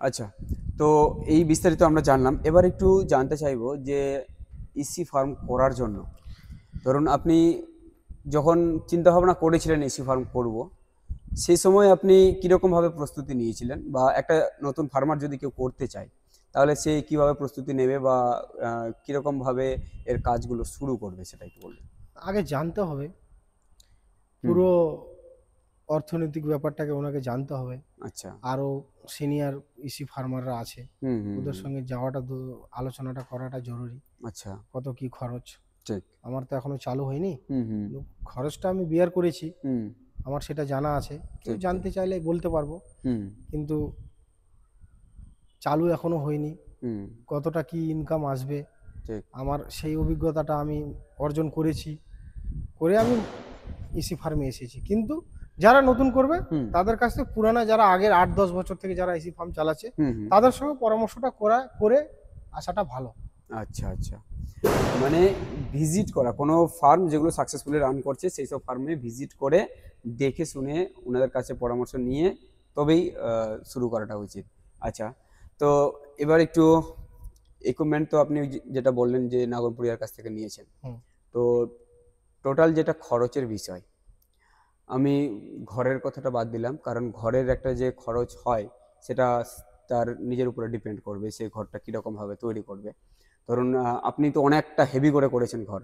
আচ্ছা, তো এই বিস্তারিত আমরা জানলাম। এবার একটু জানতে চাইবো যে ইসি ফার্ম করার জন্য ধরুন আপনি যখন চিন্তা ভাবনা করেছিলেন ইসি ফার্ম করব, সেই সময় আপনি কীরকমভাবে প্রস্তুতি নিয়েছিলেন, বা একটা নতুন ফার্মার যদি কেউ করতে চায় তাহলে সে কিভাবে প্রস্তুতি নেবে, বা কীরকমভাবে এর কাজগুলো শুরু করবে সেটা একটু বলবেন? আগে জানতে হবে হুম। পুরো অর্থনৈতিক ব্যাপারটাকে, ওনাকে জানতে হবে। আচ্ছা। আরও সিনিয়র ইসি ফার্মাররা আছে, হুম হুম ওদের হুম। সঙ্গে যাওয়াটা আলোচনাটা করাটা জরুরি। আচ্ছা। কত কি খরচ, ঠিক। আমার তো এখনো চালু হয়নি, হুম হুম কিন্তু খরচটা আমি বিয়ার করেছি, হুম। আমার সেটা জানা আছে। কেউ ঠিক জানতে ঠিক। চাইলে বলতে পারবো, হুম কিন্তু চালু এখনো হয়নি। হুম। কতটা কি ইনকাম আসবে, ঠিক। আমার সেই অভিজ্ঞতাটা আমি অর্জন করেছি, করে আমি ইসি ফার্মে এসেছি। কিন্তু যারা নতুন করবে হুম তাদের কাছ থেকে পুরানা যারা আগের 8-10 বছর থেকে যারা ইসি ফার্ম চালাচ্ছে হুম হুম। তাদের সঙ্গে পরামর্শটা করে আসাটা ভালো। আচ্ছা আচ্ছা, মানে ভিজিট করা কোনো ফার্ম যেগুলো সাকসেসফুলি রান করছে সেই সব ফার্মে ভিজিট করে দেখে শুনে ওনাদের কাছে পরামর্শ নিয়ে তবেই শুরু করাটা উচিত। আচ্ছা, তো এবার একটু ইকুইপমেন্ট তো আপনি যেটা বললেন যে নাগরপুরিয়ার কাছ থেকে নিয়েছেন, হুম। তো টোটাল যেটা খরচের বিষয়, আমি ঘরের কথাটা বাদ দিলাম, কারণ ঘরের একটা যে খরচ হয় সেটা তার নিজের উপরে ডিপেন্ড করবে, সে ঘরটা কীরকমভাবে তৈরি করবে। ধরুন আপনি তো অনেকটা হেভি করে করেছেন ঘর,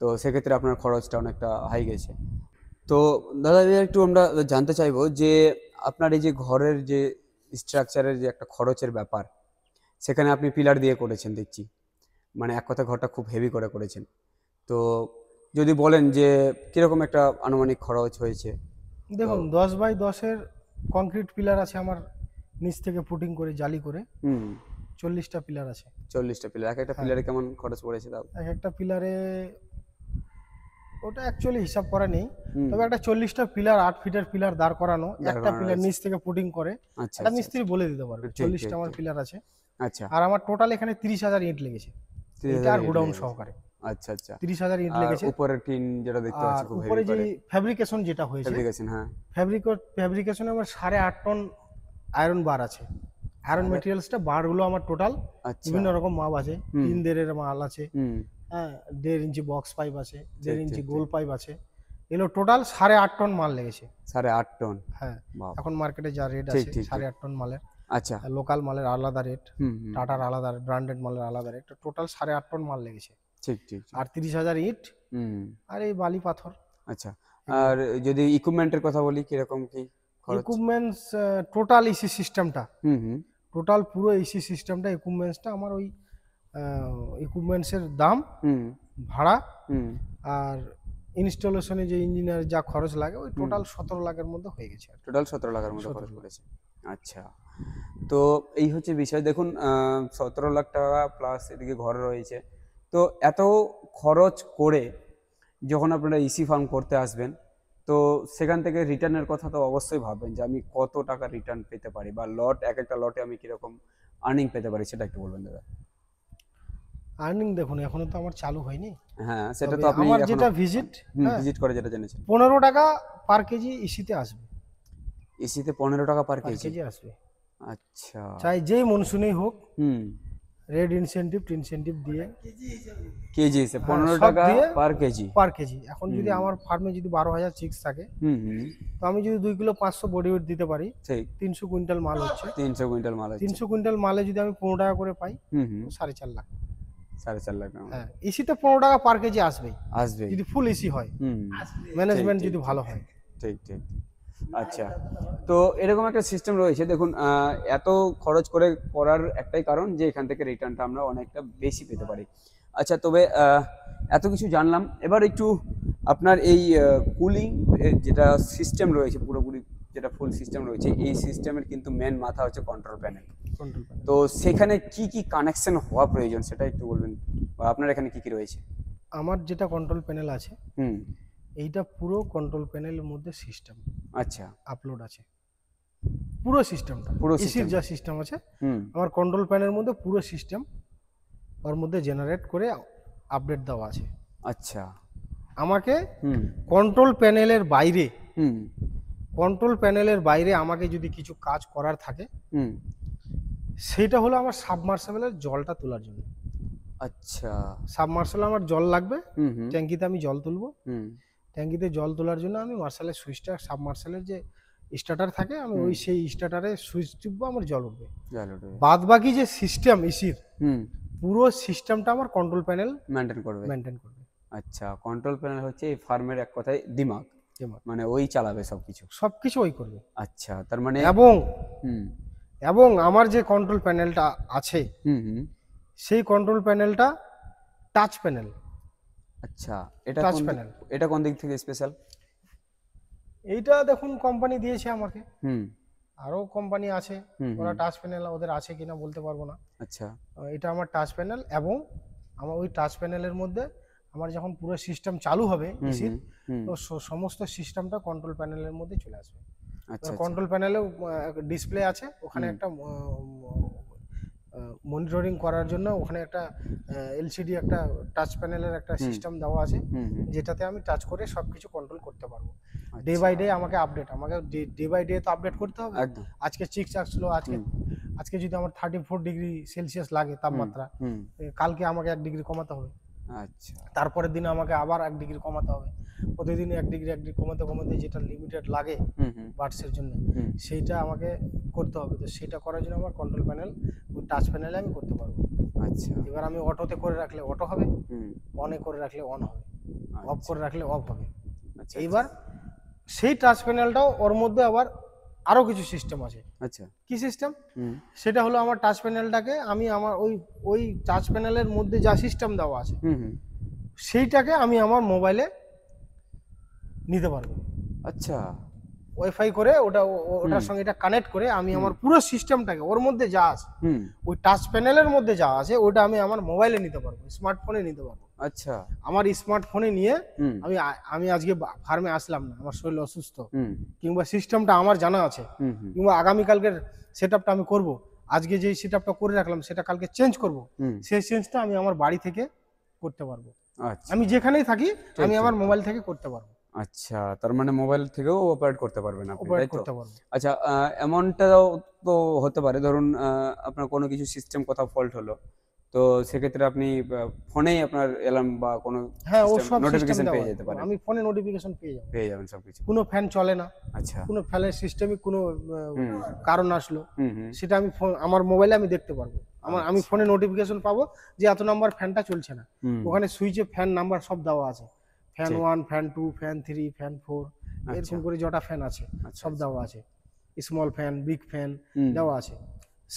তো সেক্ষেত্রে আপনার খরচটা অনেকটা হাই গেছে। তো দাদা এবার একটু আমরা জানতে চাইবো যে আপনার এই যে ঘরের যে স্ট্রাকচারের যে একটা খরচের ব্যাপার, সেখানে আপনি পিলার দিয়ে করেছেন দেখছি, মানে এক কথা ঘরটা খুব হেভি করে করেছেন। তো যদি বলেন যে কিরকম একটা আনুমানিক খরচ হয়েছে। দেখুন 10x10-এর কংক্রিট পিলার আছে আমার, নিচ থেকে পুটিং করে জালি করে হুম 40টা পিলার আছে। 40টা পিলার, এক একটা হ্যাঁ। পিলারে কেমন খরচ পড়েছে তাও? এক একটা পিলারে ওটা অ্যাকচুয়ালি হিসাব করা নেই, হুম, তবে একটা 40টা পিলার 8 ফিটের পিলার দাঁড় করানো, দাঁড় একটা করানো পিলার রয়েছে। নিচ থেকে পুটিং করে আচ্ছা একটা আচ্ছা মিস্ত্রি বলে দিতে পারবে। ঠিক, 40টা ঠিক, আমার ঠিক। পিলার আছে। আচ্ছা, আর আমার টোটাল এখানে 30,000 ইট লেগেছে, 30,000 এটা আর ইট গোডাউন লেগেছে। সহকারে আচ্ছা আচ্ছা। 30,000 ইট আর লেগেছে। উপরের টিন যেটা দেখতে পাচ্ছি আর খুব উপরে হেভি যে করে ফ্যাব্রিকেশন যেটা হয়েছে, ফেব্রিকেশন। হ্যাঁ ফ্যাব্রিকেশনে আমার 8.5 টন আয়রন বার আছে। আয়রন মেটেরিয়ালসটা বারগুলো আমার টোটাল আচ্ছা। বিভিন্ন রকম মাপ আছে। হুম। 3.5 মাল আছে, হুম হ্যাঁ 1.5 ইঞ্চি বক্স পাইপ আছে, 1.5 ঠিক, ইঞ্চি ঠিক, গোল পাইপ আছে। এগুলো টোটাল 8.5 টন মাল লেগেছে। 8.5 টন। হ্যাঁ, বাহ! এখন মার্কেটে যা রেট ঠিক, আছে ঠিক, ঠিক। 8.5 টন মালের, আচ্ছা। লোকাল মালের আলাদা রেট, হুম হুম টাটার আলাদা, ব্র্যান্ডেড মালের আলাদা রেট, টোটাল 8.5 টন মাল লেগেছে। ঠিক ঠিক ঠিক। আর 30,000 ইট হুম আর এই বালি পাথর। আচ্ছা। আর যদি ইকুইপমেন্টের কথা বলি কিরকম কি খরচ? ইকুইপমেন্টস টোটাল ইসি সিস্টেমটা, হুম হুম টোটাল পুরো এসি সিস্টেমটা, ইকুইপমেন্টসটা আমার ওই ইকুইপমেন্টসের দাম, হুম ভাড়া হুম আর ইনস্টলেশনে যে ইঞ্জিনিয়ার যা খরচ লাগে ওই টোটাল 17 লাখের মধ্যে হয়ে গেছে আর কি। টোটাল 17 লাখের মতো 17 খরচ লাখ। পড়েছে। আচ্ছা। তো এই হচ্ছে বিষয়। দেখুন 17 লাখ টাকা প্লাস এদিকে ঘর রয়েছে। তো এত খরচ করে যখন আপনারা ইসি ফার্ম করতে আসবেন, তো সেখান থেকে রিটার্নের কথা তো অবশ্যই ভাববেন যে আমি কত টাকা রিটার্ন পেতে পারি, বা এক একটা লটে আমি কিরকম আর্নিং পেতে পারি, সেটা একটু বলবেন দাদা। আর্নিং দেখুন এখনো তো আমার চালু হয়নি, হ্যাঁ সেটা তবে তো আপনি আমার এখনো যেটা ভিজিট, হ্যাঁ ভিজিট করে যেটা জেনেছেন। 15 টাকা পার কেজি ইসিতে আসবে, এসিতে 15 টাকা পার পার কেজি। কেজি আসবে, আচ্ছা। চাই যেই মনসুনেই হোক। হুম রেড ইনসেন্টিভ দিয়ে কেজি হিসেবে হ্যাঁ, 15 সব টাকা দিয়ে পার কেজি। পার কেজি। এখন যদি হুম। আমার ফার্মে যদি 12,000 চিক্স থাকে, হুম হুম তো আমি যদি 2 কিলো 500 বডি ওয়েট দিতে পারি, ঠিক। 300 কুইন্টাল মাল হচ্ছে। 300 কুইন্টাল মাল হচ্ছে। 300 কুইন্টাল মালে যদি আমি 15 টাকা করে পাই, হুম হুম 4.5 লাখ। 4.5 লাখ টাকা হ্যাঁ, এসিতে 15 টাকা পার কেজি আসবেই, আসবে। যদি ফুল এসি হয়, হুম ম্যানেজমেন্ট ঠিক, যদি ঠিক, ভালো হয়। ঠিক ঠিক। আচ্ছা। তো এরকম একটা সিস্টেম রয়েছে। দেখুন এত খরচ করে করার একটাই কারণ যে এখান থেকে রিটার্নটা আমরা অনেকটা বেশি পেতে পারি। আচ্ছা, তবে এত কিছু জানলাম, এবার একটু আপনার এই কুলিং যেটা সিস্টেম রয়েছে, পুরোপুরি যেটা ফুল সিস্টেম রয়েছে, এই সিস্টেমের কিন্তু মেন মাথা হচ্ছে কন্ট্রোল প্যানেল। Control panel. তো সেখানে কি কি কানেকশন হওয়া প্রয়োজন সেটা একটু বলবেন, বা আপনার এখানে কি কি রয়েছে? আমার যেটা কন্ট্রোল প্যানেল আছে, হুম এইটা পুরো কন্ট্রোল প্যানেলের মধ্যে সিস্টেম আচ্ছা। আপলোড আছে, পুরো সিস্টেমটা, পুরো এসির সিস্টেম। যা সিস্টেম আছে হুম আমার কন্ট্রোল প্যানেলের মধ্যে পুরো সিস্টেম ওর মধ্যে জেনারেট করে আপডেট দেওয়া আছে। আচ্ছা। আমাকে হুম কন্ট্রোল প্যানেলের বাইরে, হুম কন্ট্রোল প্যানেলের বাইরে আমাকে যদি কিছু কাজ করার থাকে, হুম সেটা হলো আমার সাবমার্সিবলের জলটা তোলার জন্য। আচ্ছা। সাবমার্সিবলে আমার জল লাগবে, হুম হুম ট্যাঙ্কিতে আমি জল তুলবো, হুম ট্যাঙ্কিতে জল তোলার জন্য আমি মার্শালের সুইচটা, সাবমার্সিবলের যে স্টার্টার থাকে, আমি ওই সেই স্টার্টারে সুইচ টিপবো, আমার জল উঠবে। চলো রে। বাদ বাকি যে সিস্টেম ইসির, হুম পুরো সিস্টেমটা আমার কন্ট্রোল প্যানেল মেনটেন করবে। মেনটেন করবে। আচ্ছা, কন্ট্রোল প্যানেল হচ্ছে এই ফার্মের এক কথায় দিমাগ, মানে ওই চালাবে সবকিছু। সব কিছু ওই করবে। আচ্ছা, তার মানে এবং হুম এবং আমার যে কন্ট্রোল প্যানেলটা আছে, হুম হুম সেই কন্ট্রোল প্যানেলটা টাচ প্যানেল। আচ্ছা, এটা টাচ কোন প্যানেল, এটা কোন দিক থেকে স্পেশাল? এইটা দেখুন কোম্পানি দিয়েছে আমাকে, হুম আরও কোম্পানি আছে, হুম ওরা হুম টাচ প্যানেল ওদের আছে কিনা বলতে পারবো না। আচ্ছা। এটা আমার টাচ প্যানেল, এবং আমার ওই টাচ প্যানেলের মধ্যে আমার যখন পুরো সিস্টেম চালু হবে হুম এসির, হুম হুম তো সমস্ত সিস্টেমটা কন্ট্রোল প্যানেলের মধ্যে চলে আসবে। আচ্ছা। কন্ট্রোল প্যানেলেও ডিসপ্লে আছে, ওখানে হুম। একটা মনিটরিং করার জন্য ওখানে একটা এলসিডি, একটা টাচ প্যানেলের একটা হুম। সিস্টেম দেওয়া আছে, হুম হুম যেটাতে আমি টাচ করে সব কিছু কন্ট্রোল করতে পারবো। ডে আচ্ছা। বাই ডে আমাকে ডে বাই ডে তো আপডেট করতে হবে। একদম। আজকে চিক্স আসলো, আজকে যদি আমার 34 ডিগ্রি সেলসিয়াস লাগে তাপমাত্রা, হুম কালকে আমাকে 1 ডিগ্রি কমাতে হবে, আচ্ছা। তারপরের দিনে আমাকে আবার 1 ডিগ্রি কমাতে হবে। প্রতিদিন 1 ডিগ্রি কমাতে কমাতে যেটা লিমিটেড লাগে হুম হুম বার্ডসের জন্য, হুম সেইটা আমাকে করতে হবে। তো সেটা করার জন্য আমার কন্ট্রোল প্যানেল, ওই টাচ প্যানেলে আমি করতে পারবো। আচ্ছা। এবার আমি অটোতে করে রাখলে অটো হবে, হুম অনে করে রাখলে অন হবে, অফ আচ্ছা করে রাখলে অফ হবে। আচ্ছা এইবার সেই টাচ প্যানেলটাও ওর মধ্যে আবার আরও কিছু সিস্টেম আছে। আচ্ছা। কি সিস্টেম? হুম সেটা হলো আমার টাচ প্যানেলটাকে আমি আমার ওই টাচ প্যানেলের মধ্যে যা সিস্টেম দেওয়া আছে, হুম হুম সেইটাকে আমি আমার মোবাইলে নিতে পারবো। আচ্ছা। ওয়াইফাই করে ওটার হুম। সঙ্গে এটা কানেক্ট করে আমি হুম। আমার পুরো সিস্টেমটাকে ওর মধ্যে যা আছে, হুম। ওই টাচ প্যানেলের মধ্যে যা আছে ওটা আমি আমার মোবাইলে নিতে পারবো, স্মার্টফোনে নিতে পারবো। আচ্ছা। আমার স্মার্টফোনে নিয়ে হুম। আমি আজকে ফার্মে আসলাম না, আমার শরীর অসুস্থ, হুম। কিংবা সিস্টেমটা আমার জানা আছে, হুম। হুম। কিংবা আগামীকালকের সেট আপটা আমি করবো, আজকে যেই সেট আপটা করে রাখলাম সেটা কালকে চেঞ্জ করব, হুম। সেই চেঞ্জটা আমি আমার বাড়ি থেকে করতে পারবো। আচ্ছা। আমি যেখানেই থাকি ঠিক, আমি আমার ঠিক, মোবাইল থেকে করতে পারবো, আচ্ছা, তার মানে মোবাইল থেকেও অপারেট করতে পারবেন আপনি, অপারেট তাই তো? করতে পারবো। আচ্ছা, এমনটাও তো হতে পারে, ধরুন আপনার কোনো কিছু সিস্টেম কোথাও ফল্ট হলো, তো সেক্ষেত্রে আপনি ফোনেই আপনার অ্যালার্ম বা কোনো হ্যাঁ, ও সিস্টেম সব সিস্টেম নোটিফিকেশন দেওয়া পেয়ে আছে। যেতে পারেন। আমি ফোনে নোটিফিকেশন পেয়ে যাবো। পেয়ে যাবেন সবকিছু। কোনো ফ্যান চলে না, আচ্ছা। কোনো ফ্যানের সিস্টেমে কোনো হুম। কারণ আসলো, হুম। হুম। সেটা আমি আমার মোবাইলে আমি দেখতে পারবো। আমি আচ্ছা। ফোনে নোটিফিকেশন পাবো যে এত নাম্বার ফ্যানটা চলছে না। হুম। ওখানে সুইচে ফ্যান নাম্বার সব দেওয়া আছে, ফ্যান ঠিক। 1, ফ্যান 2, ফ্যান 3, ফ্যান 4, আচ্ছা। এরকম করে যটা ফ্যান আছে আচ্ছা, সব আচ্ছা। দেওয়া আছে। স্মল ফ্যান, বিগ ফ্যান হুম। দেওয়া আছে,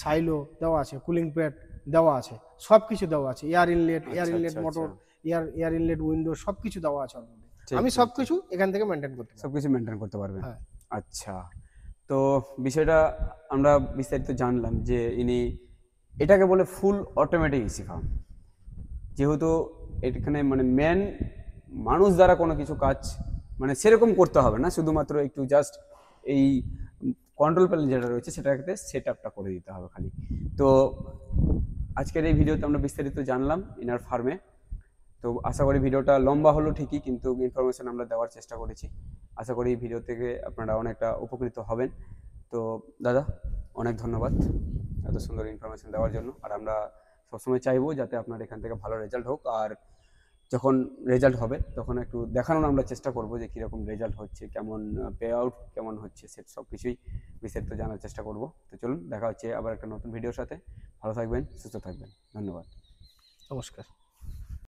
সাইলো দেওয়া আছে, কুলিং প্যাড দেওয়া আছে, সব কিছু দেওয়া আছে, এয়ার আচ্ছা, ইনলেট আচ্ছা, মোটর, আচ্ছা। এয়ার ইনলেট উইন্ডো সব কিছু দেওয়া আছে ওর মধ্যে। ঠিক, আমি ঠিক, সব ঠিক। কিছু এখান থেকে মেনটেন করতে পারবো। সবকিছু মেনটেন করতে পারবেন। হ্যাঁ। আচ্ছা। তো বিষয়টা আমরা বিস্তারিত জানলাম যে ইনি এটাকে বলে ফুল অটোমেটিক এসি ফার্ম। যেহেতু এখানে মানে মানুষ দ্বারা কোনো কিছু কাজ মানে সেরকম করতে হবে না, শুধুমাত্র একটু জাস্ট এই কন্ট্রোল প্যানেল যেটা রয়েছে সেটাকে সেট আপটা করে দিতে হবে খালি। তো আজকের এই ভিডিওতে আমরা বিস্তারিত জানলাম ইনার ফার্মে। তো আশা করি ভিডিওটা লম্বা হলো ঠিকই, কিন্তু ইনফরমেশন আমরা দেওয়ার চেষ্টা করেছি। আশা করি এই ভিডিও থেকে আপনারা অনেকটা উপকৃত হবেন। তো দাদা, অনেক ধন্যবাদ এত সুন্দর ইনফরমেশন দেওয়ার জন্য। আর আমরা সবসময় চাইবো যাতে আপনার এখান থেকে ভালো রেজাল্ট হোক, আর যখন রেজাল্ট হবে তখন একটু দেখানোর আমরা চেষ্টা করব যে কীরকম রেজাল্ট হচ্ছে, কেমন পে আউট কেমন হচ্ছে, সে সব কিছুই বিস্তারিত জানার চেষ্টা করব। তো চলুন, দেখা হচ্ছে আবার একটা নতুন ভিডিওর সাথে। ভালো থাকবেন, সুস্থ থাকবেন, ধন্যবাদ। নমস্কার।